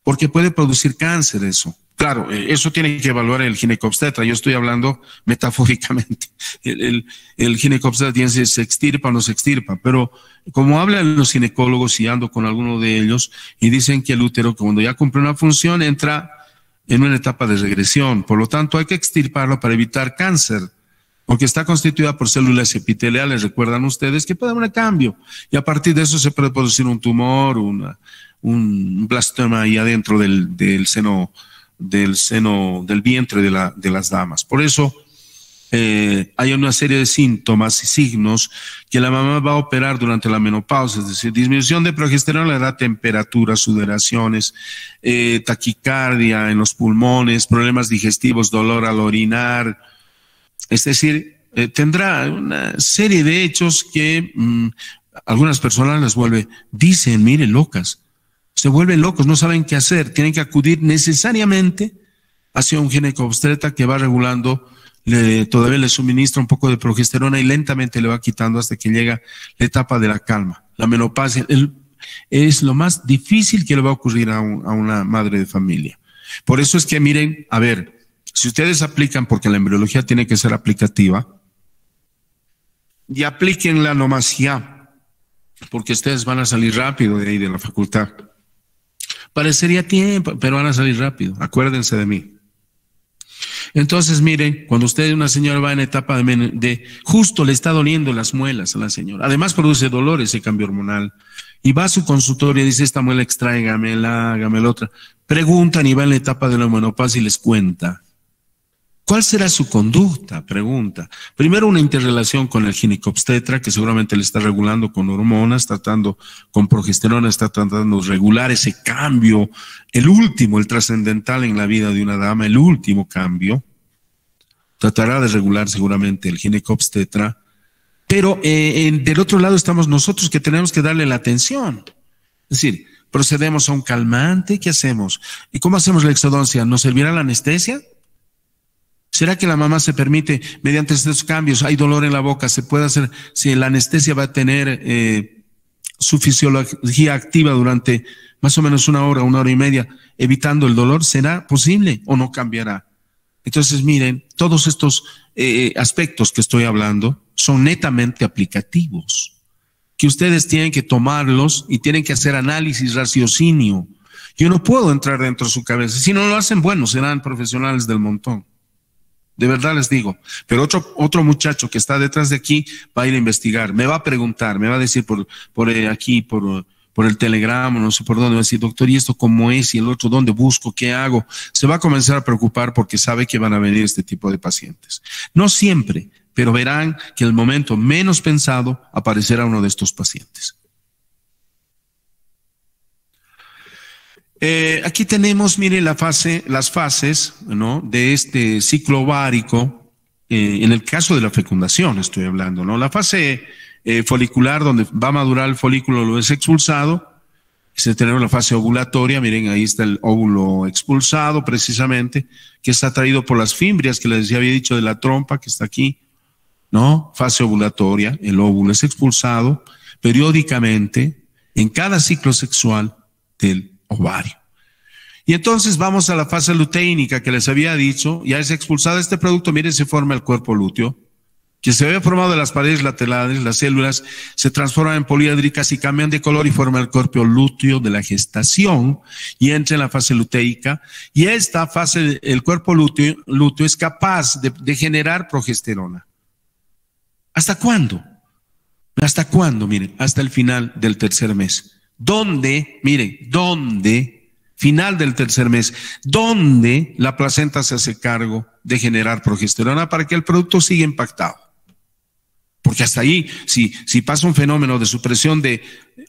Speaker 1: porque puede producir cáncer eso. Claro, eso tiene que evaluar el ginecobstetra, yo estoy hablando metafóricamente. El ginecobstetra se extirpa o no se extirpa, pero como hablan los ginecólogos y ando con alguno de ellos y dicen que el útero cuando ya cumple una función entra en una etapa de regresión, por lo tanto hay que extirparlo para evitar cáncer, porque está constituida por células epiteliales, recuerdan ustedes, que puede haber un cambio y a partir de eso se puede producir un tumor, un blastoma ahí adentro del seno del vientre de las damas. Por eso hay una serie de síntomas y signos que la mamá va a operar durante la menopausia, es decir, disminución de progesterona, le da temperatura, sudoraciones, taquicardia en los pulmones, problemas digestivos, dolor al orinar, es decir, tendrá una serie de hechos que algunas personas las dicen, miren, locas. Se vuelven locos, no saben qué hacer, tienen que acudir necesariamente hacia un ginecobstetra que va regulando, todavía le suministra un poco de progesterona y lentamente le va quitando hasta que llega la etapa de la calma. La menopausia es lo más difícil que le va a ocurrir a una madre de familia. Por eso es que miren, a ver, si ustedes aplican, porque la embriología tiene que ser aplicativa, y aplíquenla nomás ya, porque ustedes van a salir rápido de ahí de la facultad. Parecería tiempo, pero van a salir rápido. Acuérdense de mí. Entonces, miren, cuando una señora va en etapa justo le está doliendo las muelas a la señora. Además produce dolor ese cambio hormonal. Y va a su consultorio y dice, esta muela extráigamela, hágame la otra. Preguntan y va en la etapa de la menopausia y les cuenta. ¿Cuál será su conducta? Pregunta. Primero, una interrelación con el ginecobstetra, que seguramente le está regulando con hormonas, con progesterona, está tratando de regular ese cambio, el último, el trascendental en la vida de una dama, el último cambio. tratará de regular seguramente el ginecobstetra, pero del otro lado estamos nosotros que tenemos que darle la atención. Es decir, procedemos a un calmante, ¿qué hacemos? ¿Y cómo hacemos la exodoncia? ¿Nos servirá la anestesia? ¿Será que la mamá se permite, mediante estos cambios, hay dolor en la boca, se puede hacer, si la anestesia va a tener su fisiología activa durante más o menos una hora y media, evitando el dolor, ¿será posible o no cambiará? Entonces, miren, todos estos aspectos que estoy hablando son netamente aplicativos, que ustedes tienen que tomarlos y tienen que hacer análisis, raciocinio. Yo no puedo entrar dentro de su cabeza. Si no lo hacen, bueno, serán profesionales del montón. De verdad les digo. Pero otro muchacho que está detrás de aquí va a ir a investigar, me va a preguntar, me va a decir por el telegrama, no sé por dónde, va a decir, doctor, ¿y esto cómo es? ¿Y el otro dónde busco? ¿Qué hago? Se va a comenzar a preocupar porque sabe que van a venir este tipo de pacientes. No siempre, pero verán que el momento menos pensado aparecerá uno de estos pacientes. Aquí tenemos, mire, las fases, ¿no?, de este ciclo ovárico, en el caso de la fecundación estoy hablando, ¿no? La fase folicular, donde va a madurar el folículo, lo es expulsado. Se tiene la fase ovulatoria, miren, ahí está el óvulo expulsado precisamente, que está atraído por las fimbrias que les había dicho de la trompa, que está aquí, ¿no? Fase ovulatoria, el óvulo es expulsado periódicamente en cada ciclo sexual del ovario. Y entonces vamos a la fase luteínica que les había dicho, ya es expulsado este producto, miren, se forma el cuerpo lúteo, que se había formado de las paredes laterales, las células se transforman en poliédricas y cambian de color y forman el cuerpo lúteo de la gestación y entra en la fase lutéica. Y esta fase, el cuerpo lúteo es capaz de generar progesterona. ¿Hasta cuándo? ¿Hasta cuándo? Miren, hasta el final del tercer mes. ¿Dónde? Miren, ¿dónde? Final del tercer mes, ¿dónde la placenta se hace cargo de generar progesterona para que el producto siga impactado? Porque hasta ahí, si pasa un fenómeno de supresión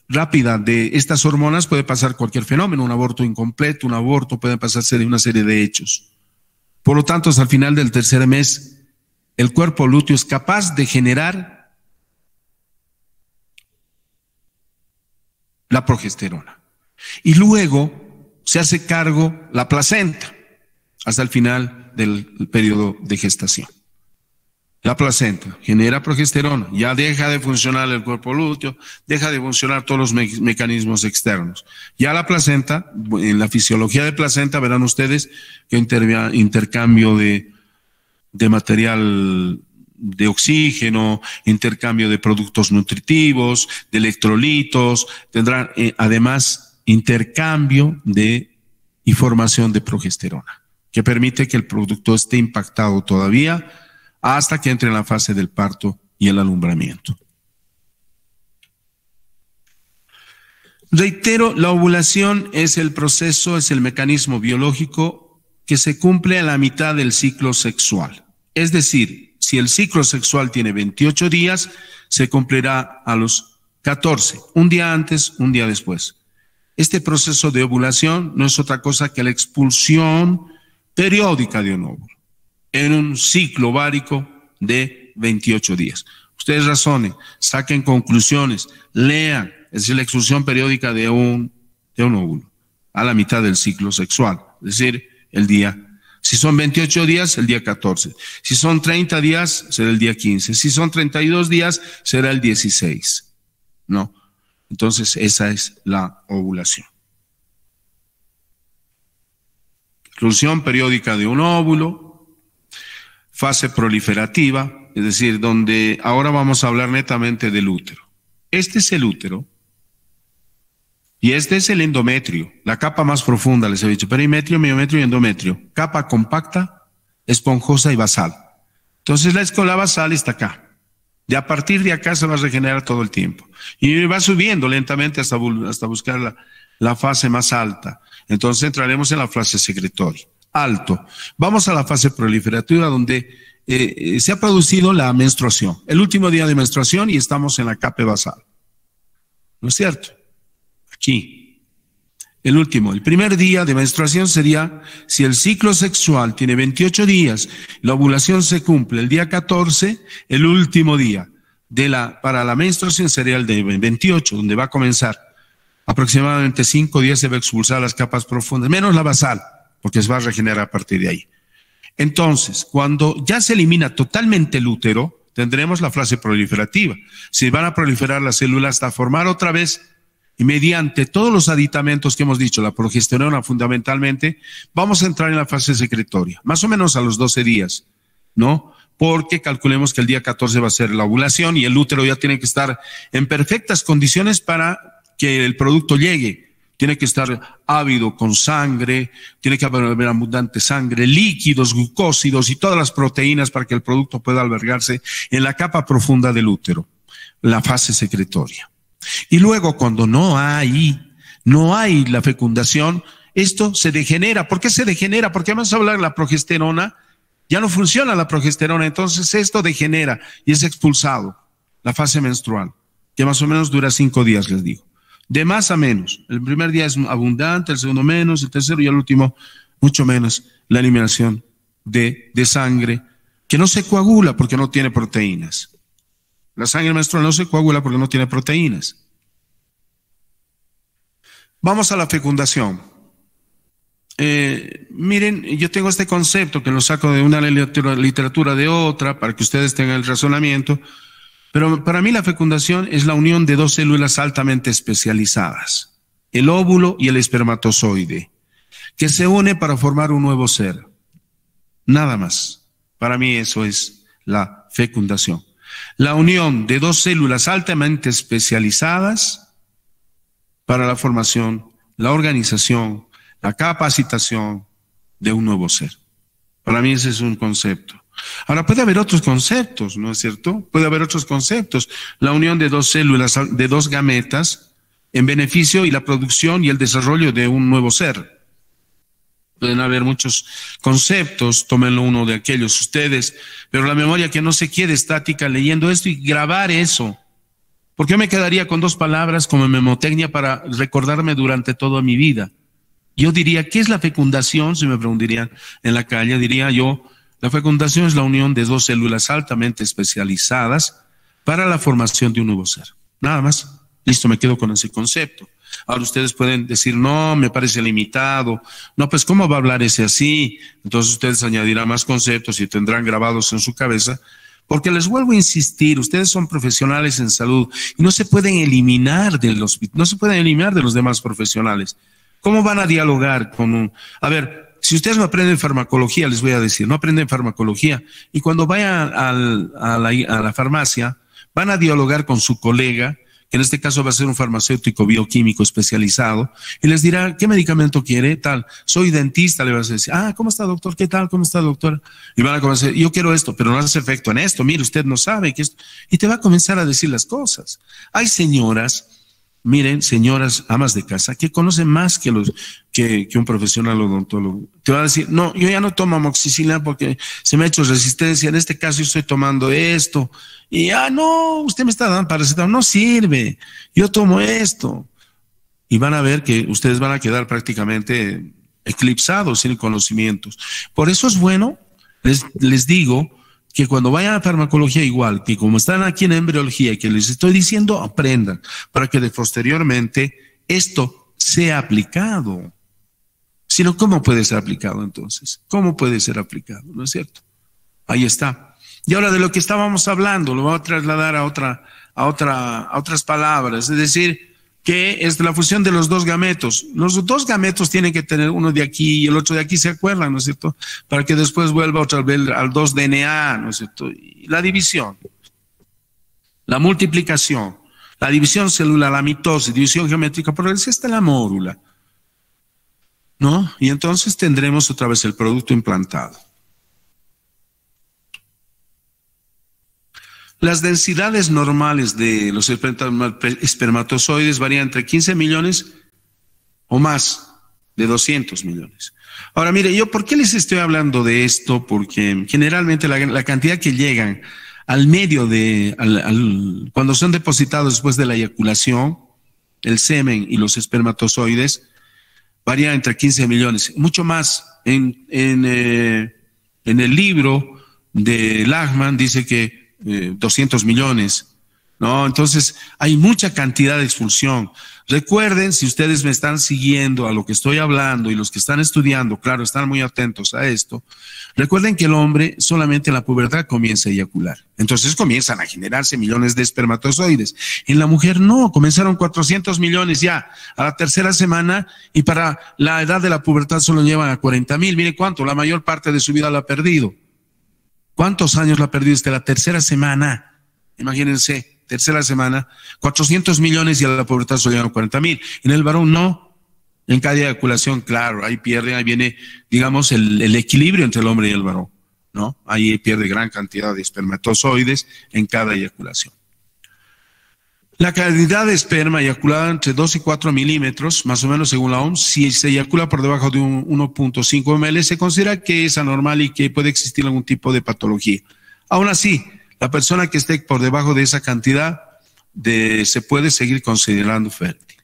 Speaker 1: rápida de estas hormonas, puede pasar cualquier fenómeno, un aborto incompleto, un aborto, puede pasarse de una serie de hechos. Por lo tanto, hasta el final del tercer mes, el cuerpo lúteo es capaz de generar la progesterona. Y luego se hace cargo la placenta hasta el final del periodo de gestación. La placenta genera progesterona, ya deja de funcionar el cuerpo lúteo, deja de funcionar todos los mecanismos externos. Ya la placenta, en la fisiología de placenta verán ustedes que intercambio de material de oxígeno, intercambio de productos nutritivos, de electrolitos, tendrán además intercambio y formación de progesterona, que permite que el producto esté impactado todavía hasta que entre en la fase del parto y el alumbramiento. Reitero, la ovulación es el proceso, es el mecanismo biológico que se cumple a la mitad del ciclo sexual. Es decir, si el ciclo sexual tiene 28 días, se cumplirá a los 14, un día antes, un día después. Este proceso de ovulación no es otra cosa que la expulsión periódica de un óvulo en un ciclo ovárico de 28 días. Ustedes razonen, saquen conclusiones, lean, es decir, la expulsión periódica de un óvulo a la mitad del ciclo sexual, es decir, el día. Si son 28 días, el día 14. Si son 30 días, será el día 15. Si son 32 días, será el 16. ¿No? Entonces, esa es la ovulación. Expulsión periódica de un óvulo, fase proliferativa, es decir, donde ahora vamos a hablar netamente del útero. Este es el útero y este es el endometrio, la capa más profunda, les he dicho, perimetrio, miometrio y endometrio, capa compacta, esponjosa y basal. Entonces la escola basal está acá. De a partir de acá se va a regenerar todo el tiempo y va subiendo lentamente hasta buscar la fase más alta. Entonces entraremos en la fase secretoria. Alto. Vamos a la fase proliferativa donde se ha producido la menstruación, el último día de menstruación y estamos en la capa basal. ¿No es cierto? Aquí. El último, el primer día de menstruación sería, si el ciclo sexual tiene 28 días, la ovulación se cumple el día 14, el último día para la menstruación sería el de 28, donde va a comenzar. Aproximadamente 5 días se va a expulsar las capas profundas, menos la basal, porque se va a regenerar a partir de ahí. Entonces, cuando ya se elimina totalmente el útero, tendremos la fase proliferativa. Se van a proliferar las células hasta formar otra vez. Y mediante todos los aditamentos que hemos dicho, la progesterona fundamentalmente, vamos a entrar en la fase secretoria, más o menos a los 12 días, ¿no? Porque calculemos que el día 14 va a ser la ovulación y el útero ya tiene que estar en perfectas condiciones para que el producto llegue. Tiene que estar ávido con sangre, tiene que haber abundante sangre, líquidos, glucósidos y todas las proteínas para que el producto pueda albergarse en la capa profunda del útero, la fase secretoria. Y luego cuando no hay la fecundación, esto se degenera. ¿Por qué se degenera? Porque vamos a hablar de la progesterona, ya no funciona la progesterona, entonces esto degenera y es expulsado, la fase menstrual, que más o menos dura 5 días, les digo. De más a menos. El primer día es abundante, el segundo menos, el tercero y el último mucho menos. La eliminación de sangre, que no se coagula porque no tiene proteínas. La sangre menstrual no se coagula porque no tiene proteínas. Vamos a la fecundación. Miren, yo tengo este concepto que lo saco de una literatura de otra para que ustedes tengan el razonamiento, pero para mí la fecundación es la unión de dos células altamente especializadas, el óvulo y el espermatozoide, que se une para formar un nuevo ser. Nada más. Para mí eso es la fecundación. La unión de dos células altamente especializadas para la formación, la organización, la capacitación de un nuevo ser. Para mí ese es un concepto. Ahora puede haber otros conceptos, ¿no es cierto? Puede haber otros conceptos. La unión de dos células, de dos gametas, en beneficio y la producción y el desarrollo de un nuevo ser. Pueden haber muchos conceptos, tómenlo uno de aquellos ustedes, pero la memoria que no se quede estática leyendo esto y grabar eso. Porque yo me quedaría con 2 palabras como memotecnia para recordarme durante toda mi vida. Yo diría, ¿qué es la fecundación? Si me preguntarían en la calle, diría yo, la fecundación es la unión de dos células altamente especializadas para la formación de un nuevo ser. Nada más. Listo, me quedo con ese concepto. Ahora ustedes pueden decir, no, me parece limitado. No, pues ¿cómo va a hablar ese así? Entonces ustedes añadirán más conceptos y tendrán grabados en su cabeza. Porque les vuelvo a insistir, ustedes son profesionales en salud y no se pueden eliminar de los demás profesionales. ¿Cómo van a dialogar con un... A ver, si ustedes no aprenden farmacología, les voy a decir, no aprenden farmacología. Y cuando vayan a la farmacia, van a dialogar con su colega, que en este caso va a ser un farmacéutico bioquímico especializado, y les dirá, ¿qué medicamento quiere? Tal, soy dentista, le vas a decir, ¿cómo está, doctor? ¿Qué tal? ¿Cómo está, doctora? Y van a comenzar, yo quiero esto, pero no hace efecto en esto, mire, usted no sabe que esto, y te va a comenzar a decir las cosas. Hay señoras, miren, señoras amas de casa, que conocen más que un profesional odontólogo. Te va a decir, no, yo ya no tomo amoxicilina porque se me ha hecho resistencia, en este caso yo estoy tomando esto, y no, usted me está dando paracetamol, no sirve, yo tomo esto. Y van a ver que ustedes van a quedar prácticamente eclipsados sin conocimientos. Por eso es bueno, les digo, que cuando vayan a farmacología igual, que como están aquí en embriología y que les estoy diciendo, aprendan, para que posteriormente esto sea aplicado. Si no, ¿cómo puede ser aplicado entonces? ¿Cómo puede ser aplicado? ¿No es cierto? Ahí está. Y ahora de lo que estábamos hablando, lo voy a trasladar a otras palabras, es decir, que es la fusión de los dos gametos. Los dos gametos tienen que tener uno de aquí y el otro de aquí, ¿se acuerdan, no es cierto? Para que después vuelva otra vez al 2DNA, ¿no es cierto? Y la división, la multiplicación, la división celular, la mitosis, división geométrica, por eso está la mórula, ¿no? Y entonces tendremos otra vez el producto implantado. Las densidades normales de los espermatozoides varían entre 15 millones o más de 200 millones. Ahora, mire, ¿yo por qué les estoy hablando de esto? Porque generalmente la cantidad que llegan al medio cuando son depositados después de la eyaculación, el semen y los espermatozoides, varía entre 15 millones, mucho más. En el libro de Lachman dice que 200 millones. ¿No? Entonces, hay mucha cantidad de expulsión. Recuerden, si ustedes me están siguiendo a lo que estoy hablando y los que están estudiando, claro, están muy atentos a esto, recuerden que el hombre solamente en la pubertad comienza a eyacular. Entonces comienzan a generarse millones de espermatozoides. En la mujer no, comenzaron 400 millones ya a la tercera semana y para la edad de la pubertad solo llevan a 40,000. Miren cuánto, la mayor parte de su vida la ha perdido. ¿Cuántos años la ha perdido desde la tercera semana? Imagínense. Tercera semana, 400 millones y a la pubertad solo llegan 40,000. En el varón no. En cada eyaculación, claro, ahí pierde, ahí viene, digamos, el equilibrio entre el hombre y el varón, ¿no? Ahí pierde gran cantidad de espermatozoides en cada eyaculación. La cantidad de esperma eyaculada entre 2 y 4 milímetros, más o menos según la OMS, si se eyacula por debajo de un 1.5 ml, se considera que es anormal y que puede existir algún tipo de patología. Aún así, la persona que esté por debajo de esa cantidad se puede seguir considerando fértil.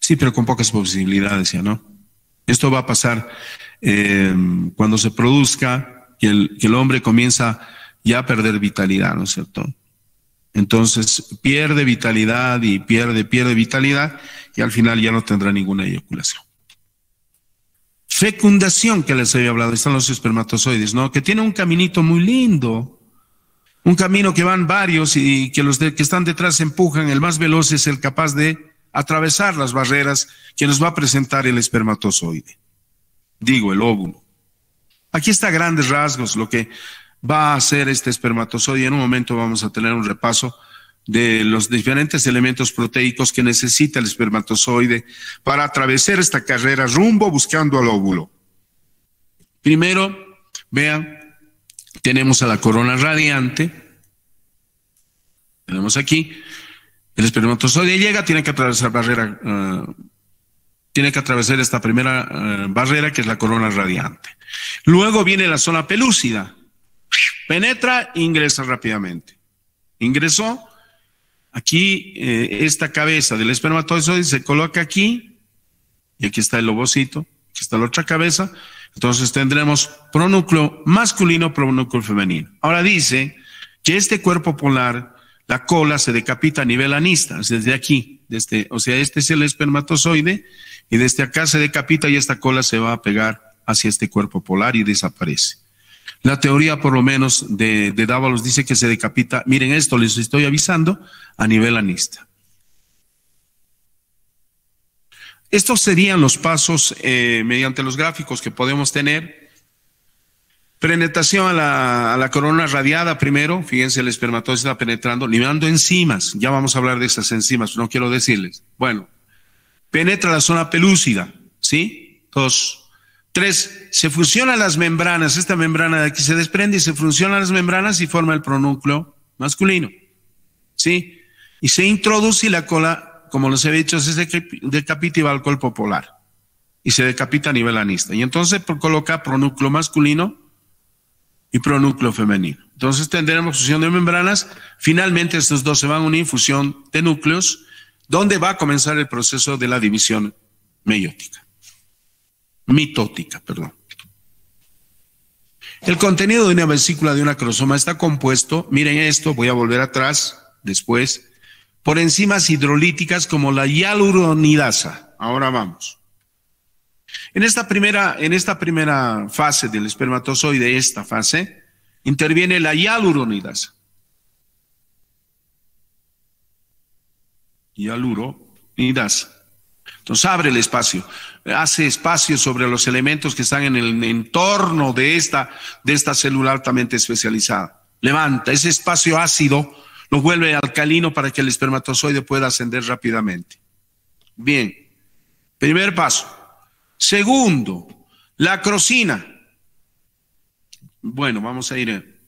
Speaker 1: Sí, pero con pocas posibilidades ya, ¿no? Esto va a pasar cuando se produzca que el hombre comienza ya a perder vitalidad, ¿no es cierto? Entonces pierde vitalidad y pierde vitalidad y al final ya no tendrá ninguna eyaculación. Fecundación, que les había hablado, están los espermatozoides, ¿no? Que tiene un caminito muy lindo. Un camino que van varios y que los que están detrás se empujan. El más veloz es el capaz de atravesar las barreras que nos va a presentar el espermatozoide. Digo, el óvulo. Aquí está a grandes rasgos lo que va a hacer este espermatozoide. En un momento vamos a tener un repaso de los diferentes elementos proteicos que necesita el espermatozoide para atravesar esta carrera rumbo buscando al óvulo. Primero, vean. Tenemos a la corona radiante, tenemos aquí, el espermatozoide llega, tiene que atravesar esta primera barrera que es la corona radiante. Luego viene la zona pelúcida, penetra e ingresa rápidamente. Ingresó, aquí esta cabeza del espermatozoide se coloca aquí, y aquí está el ovocito, aquí está la otra cabeza. Entonces tendremos pronúcleo masculino, pronúcleo femenino. Ahora dice que este cuerpo polar, la cola se decapita a nivel anista, desde aquí, o sea, este es el espermatozoide, y desde acá se decapita y esta cola se va a pegar hacia este cuerpo polar y desaparece. La teoría, por lo menos, de Dávalos dice que se decapita, miren esto, les estoy avisando, a nivel anista. Estos serían los pasos mediante los gráficos que podemos tener. Penetración a la corona radiada primero, fíjense el espermatozoide está penetrando, liberando enzimas, ya vamos a hablar de esas enzimas, no quiero decirles. Bueno, penetra la zona pelúcida, ¿sí? 2. 3, se fusionan las membranas, esta membrana de aquí se desprende y se fusionan las membranas y forma el pronúcleo masculino, ¿sí? Y se introduce la cola, como les he dicho, se decapita y va al cuerpo polar. Y se decapita a nivel anista. Y entonces coloca pronúcleo masculino y pronúcleo femenino. Entonces tendremos fusión de membranas. Finalmente estos dos se van a unir, fusión de núcleos, donde va a comenzar el proceso de la división mitótica, perdón. El contenido de una vesícula de una cromosoma está compuesto, miren esto, voy a volver atrás después, por enzimas hidrolíticas como la hialuronidasa. Ahora vamos. En esta primera fase del espermatozoide, esta fase, interviene la hialuronidasa. Hialuronidasa. Entonces abre el espacio, hace espacio sobre los elementos que están en el entorno de esta célula altamente especializada. Levanta ese espacio ácido, lo vuelve alcalino para que el espermatozoide pueda ascender rápidamente. Bien, primer paso. Segundo, la acrosina. Bueno, vamos a ir.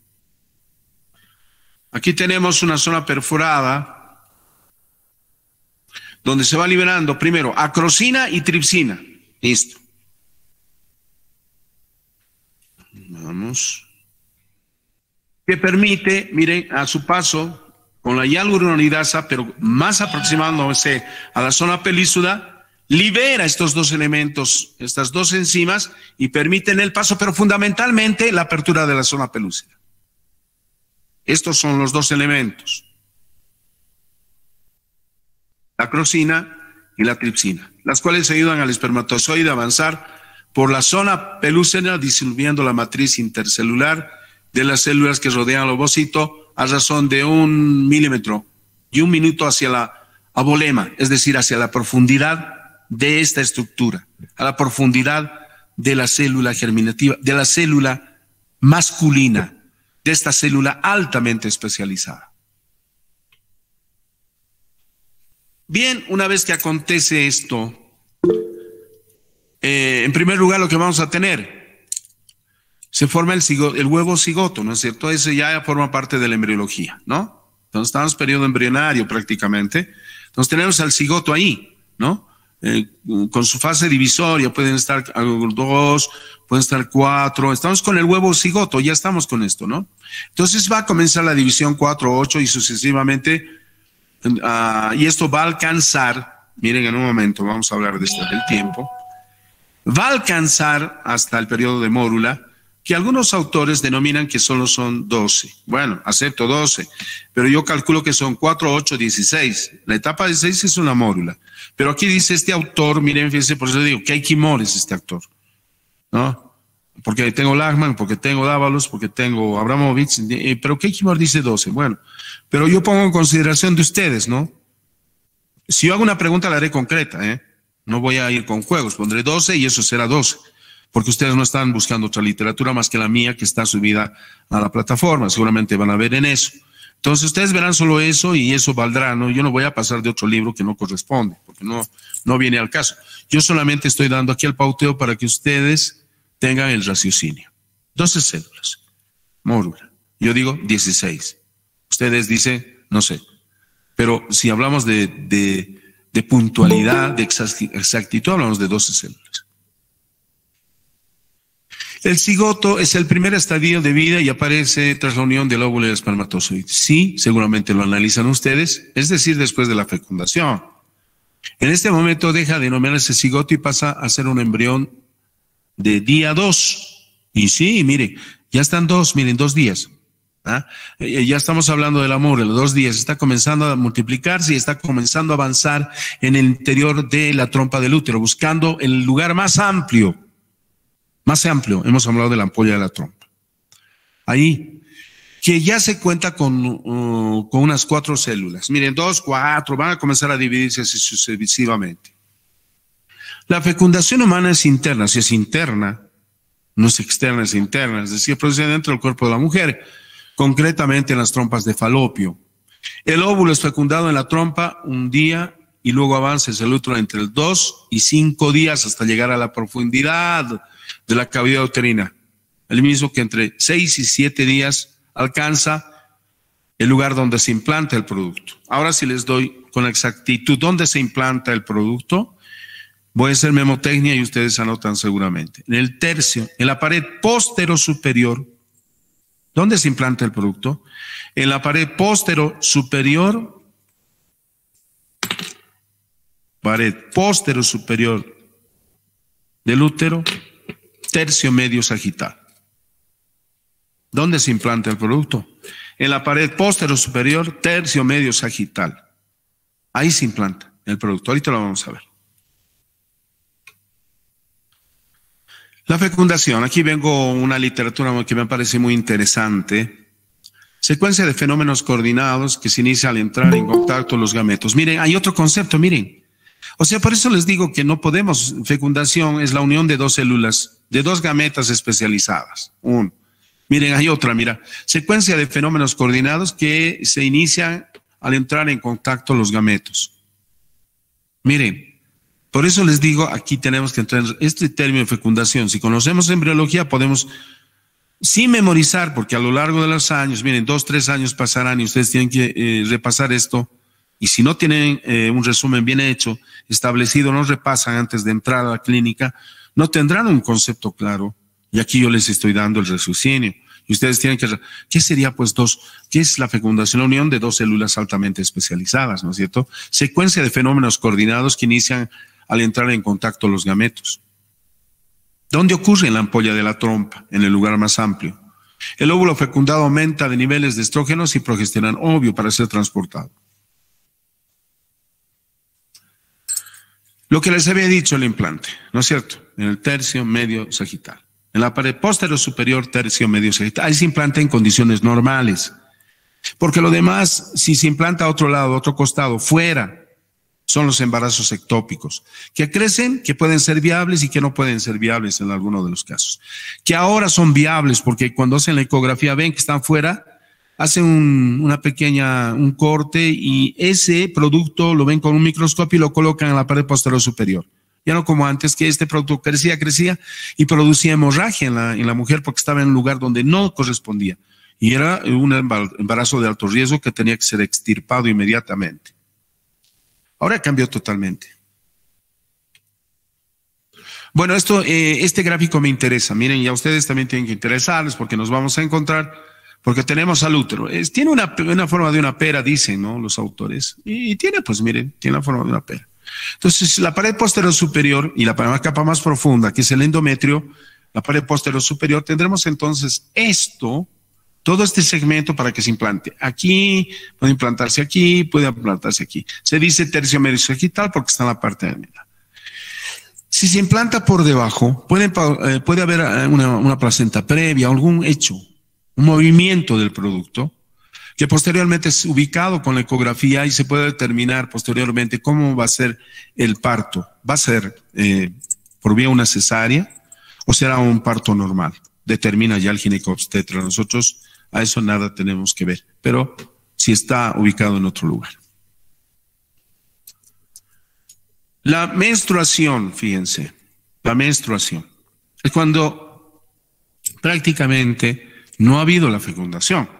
Speaker 1: Aquí tenemos una zona perforada donde se va liberando primero acrosina y tripsina. Listo. Vamos. Que permite, miren, a su paso con la hialuronidasa, pero más aproximándose a la zona pelícida, libera estos dos elementos, estas dos enzimas, y permiten el paso, pero fundamentalmente la apertura de la zona pelúcida. Estos son los dos elementos: la acrosina y la tripsina, las cuales ayudan al espermatozoide a avanzar por la zona pelúcida, disolviendo la matriz intercelular de las células que rodean al ovocito a razón de 1 milímetro y 1 minuto hacia la abolema, es decir, hacia la profundidad de esta estructura, a la profundidad de la célula germinativa, de la célula masculina, de esta célula altamente especializada. Bien, una vez que acontece esto, en primer lugar lo que vamos a tener, se forma el huevo cigoto, ¿no es cierto? Eso ya forma parte de la embriología, ¿no? Entonces estamos en periodo embrionario prácticamente. Entonces tenemos al cigoto ahí, ¿no? Con su fase divisoria, pueden estar 2, pueden estar 4, estamos con el huevo cigoto, ya estamos con esto, ¿no? Entonces va a comenzar la división 4, 8 y sucesivamente, y esto va a alcanzar, miren, en un momento vamos a hablar de esto del tiempo, va a alcanzar hasta el periodo de mórula, que algunos autores denominan que solo son 12. Bueno, acepto 12, pero yo calculo que son 4, 8, 16. La etapa 16 es una mórula. Pero aquí dice este autor, miren, fíjense, por eso digo que hay Quimores este autor, ¿no? Porque tengo Lachman, porque tengo Dávalos, porque tengo Abramovich, pero Keikimor dice 12. Bueno, pero yo pongo en consideración de ustedes, ¿no? Si yo hago una pregunta, la haré concreta, ¿eh? No voy a ir con juegos, pondré 12 y eso será 12. Porque ustedes no están buscando otra literatura más que la mía que está subida a la plataforma, seguramente van a ver en eso. Entonces ustedes verán solo eso y eso valdrá, ¿no? Yo no voy a pasar de otro libro que no corresponde, porque no viene al caso. Yo solamente estoy dando aquí el pauteo para que ustedes tengan el raciocinio. 12 células, mórula. Yo digo 16. Ustedes dicen, no sé. Pero si hablamos de puntualidad, de exactitud, hablamos de 12 células. El cigoto es el primer estadio de vida y aparece tras la unión del óvulo y el espermatozoide. Sí, seguramente lo analizan ustedes, es decir, después de la fecundación. En este momento deja de denominarse cigoto y pasa a ser un embrión de día 2. Y sí, mire, ya están 2 días. ¿Ah? Ya estamos hablando del amor, en los 2 días está comenzando a multiplicarse y está comenzando a avanzar en el interior de la trompa del útero, buscando el lugar más amplio. Hemos hablado de la ampolla de la trompa. Ahí, que ya se cuenta con unas 4 células. Miren, 2, 4, van a comenzar a dividirse así sucesivamente. La fecundación humana es interna, si es interna, no es externa, es interna, es decir, procede dentro del cuerpo de la mujer, concretamente en las trompas de falopio. El óvulo es fecundado en la trompa un día y luego avanza hacia el útero entre 2 y 5 días hasta llegar a la profundidad de la cavidad uterina, el mismo que entre 6 y 7 días alcanza el lugar donde se implanta el producto. Ahora sí les doy con exactitud dónde se implanta el producto. Voy a hacer memotecnia y ustedes anotan seguramente. En el tercio, en la pared posterosuperior. ¿Dónde se implanta el producto? En la pared posterosuperior. Pared posterosuperior del útero, tercio medio sagital. ¿Dónde se implanta el producto? En la pared posterosuperior, tercio medio sagital. Ahí se implanta el producto. Ahorita lo vamos a ver. La fecundación. Aquí vengo una literatura que me parece muy interesante. Secuencia de fenómenos coordinados que se inicia al entrar en contacto los gametos. Miren, hay otro concepto, miren. O sea, por eso les digo que no podemos, fecundación es la unión de 2 células, de 2 gametas especializadas. Miren, hay otra, mira, secuencia de fenómenos coordinados que se inician al entrar en contacto los gametos. Miren, por eso les digo, aquí tenemos que entrar en este término de fecundación. Si conocemos embriología, podemos, sin memorizar, porque a lo largo de los años, miren, 2, 3 años pasarán y ustedes tienen que repasar esto. Y si no tienen un resumen bien hecho, establecido, no repasan antes de entrar a la clínica, no tendrán un concepto claro. Y aquí yo les estoy dando el raciocinio. Y ustedes tienen que, ¿qué sería pues qué es la fecundación? La unión de 2 células altamente especializadas, ¿no es cierto? Secuencia de fenómenos coordinados que inician al entrar en contacto los gametos. ¿Dónde ocurre? En la ampolla de la trompa, en el lugar más amplio. El óvulo fecundado aumenta de niveles de estrógenos y progesterona, obvio, para ser transportado. Lo que les había dicho el implante, ¿no es cierto? En el tercio medio sagital. En la pared posterior superior, tercio medio sagital. Ahí se implanta en condiciones normales. Porque lo demás, si se implanta a otro lado, a otro costado, fuera, son los embarazos ectópicos, que crecen, que pueden ser viables y que no pueden ser viables en algunos de los casos. Que ahora son viables porque cuando hacen la ecografía ven que están fuera, hacen un corte y ese producto lo ven con un microscopio y lo colocan en la pared posterior superior. Ya no como antes, que este producto crecía y producía hemorragia en la mujer porque estaba en un lugar donde no correspondía. Y era un embarazo de alto riesgo que tenía que ser extirpado inmediatamente. Ahora cambió totalmente. Bueno, este gráfico me interesa. Miren, y a ustedes también tienen que interesarles porque nos vamos a encontrar, porque tenemos al útero. Tiene una forma de una pera, dicen, ¿no? Los autores. Y tiene, pues miren, tiene la forma de una pera. Entonces, la pared posterior superior y la capa más profunda, que es el endometrio, la pared posterior superior, tendremos entonces todo este segmento para que se implante. Aquí, puede implantarse aquí, puede implantarse aquí. Se dice tercio medio sagital porque está en la parte de medio. Si se implanta por debajo, puede haber una placenta previa, algún hecho, un movimiento del producto, que posteriormente es ubicado con la ecografía y se puede determinar posteriormente cómo va a ser el parto. ¿Va a ser por vía una cesárea o será un parto normal? Determina ya el ginecobstetra. Nosotros a eso nada tenemos que ver, pero si está ubicado en otro lugar. La menstruación, fíjense, la menstruación es cuando prácticamente no ha habido la fecundación,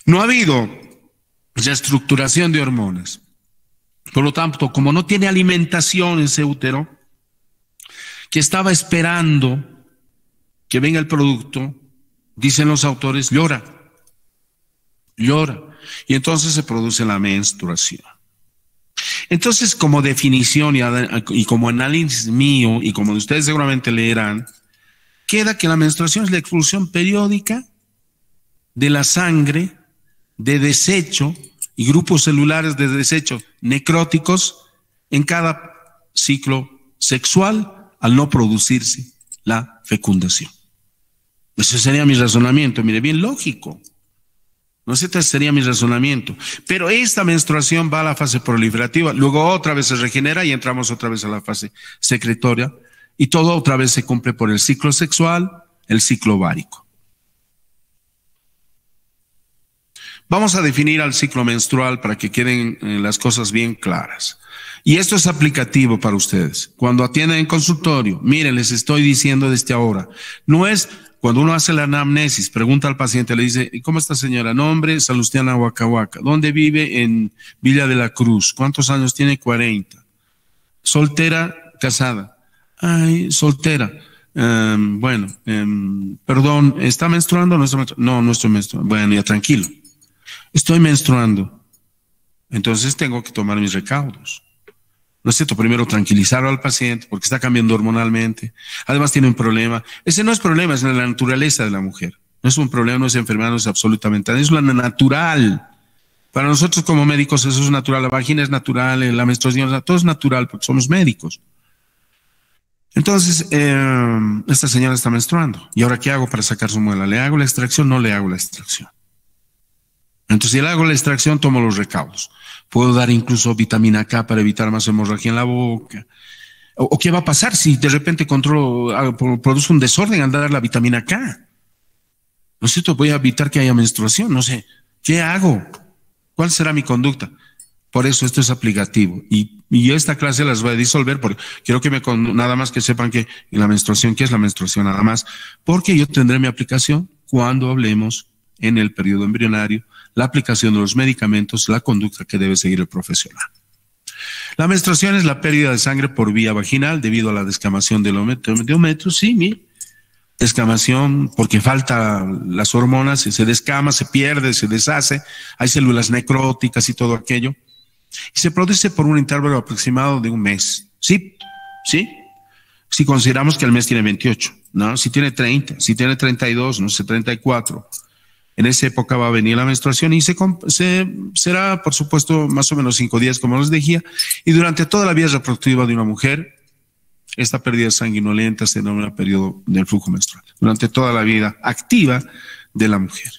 Speaker 1: no ha habido la estructuración de hormonas. Por lo tanto, como no tiene alimentación ese útero, que estaba esperando que venga el producto, dicen los autores, llora. Y entonces se produce la menstruación. Entonces, como definición y como análisis mío, y como ustedes seguramente leerán, queda que la menstruación es la expulsión periódica de la sangre, de desecho y grupos celulares de desecho necróticos en cada ciclo sexual al no producirse la fecundación. Ese sería mi razonamiento, mire, bien lógico. No sé, ese sería mi razonamiento. Pero esta menstruación va a la fase proliferativa, luego otra vez se regenera y entramos otra vez a la fase secretoria y todo otra vez se cumple por el ciclo sexual, el ciclo ovárico. Vamos a definir al ciclo menstrual para que queden las cosas bien claras. Y esto es aplicativo para ustedes. Cuando atienden en consultorio, miren, les estoy diciendo desde ahora, no es cuando uno hace la anamnesis, pregunta al paciente, le dice, ¿cómo está señora? Nombre, Salustiana Huacahuaca. ¿Dónde vive? En Villa de la Cruz. ¿Cuántos años tiene? 40. ¿Soltera? ¿Casada? Ay, soltera. Perdón, ¿está menstruando o no está menstruando? No, no estoy menstruando. Bueno, ya tranquilo. Estoy menstruando. Entonces tengo que tomar mis recaudos. ¿No es cierto? Primero tranquilizar al paciente porque está cambiando hormonalmente. Además tiene un problema. Ese no es problema, es la naturaleza de la mujer. No es un problema, no es enfermedad, no es absolutamente nada. Es lo natural. Para nosotros como médicos eso es natural. La vagina es natural, la menstruación, todo es natural porque somos médicos. Entonces, esta señora está menstruando. ¿Y ahora qué hago para sacar su muela? ¿Le hago la extracción? No le hago la extracción. Entonces, si le hago la extracción, tomo los recaudos. Puedo dar incluso vitamina K para evitar más hemorragia en la boca. ¿O qué va a pasar si de repente produce un desorden al dar la vitamina K? ¿No es cierto? Voy a evitar que haya menstruación. No sé. ¿Qué hago? ¿Cuál será mi conducta? Por eso esto es aplicativo. Y esta clase las voy a disolver porque quiero que nada más que sepan que la menstruación, ¿qué es la menstruación? Nada más. Porque yo tendré mi aplicación cuando hablemos en el periodo embrionario, la aplicación de los medicamentos, la conducta que debe seguir el profesional. La menstruación es la pérdida de sangre por vía vaginal debido a la descamación del endometrio. Sí, mi descamación, porque falta las hormonas, se descama, se pierde, se deshace, hay células necróticas y todo aquello. Y se produce por un intervalo aproximado de un mes. Sí, ¿sí? Si consideramos que el mes tiene 28, ¿no? Si tiene 30, si tiene 32, no sé, 34. En esa época va a venir la menstruación y será, por supuesto, más o menos 5 días, como les decía, y durante toda la vida reproductiva de una mujer, esta pérdida sanguinolenta se denomina periodo del flujo menstrual, durante toda la vida activa de la mujer.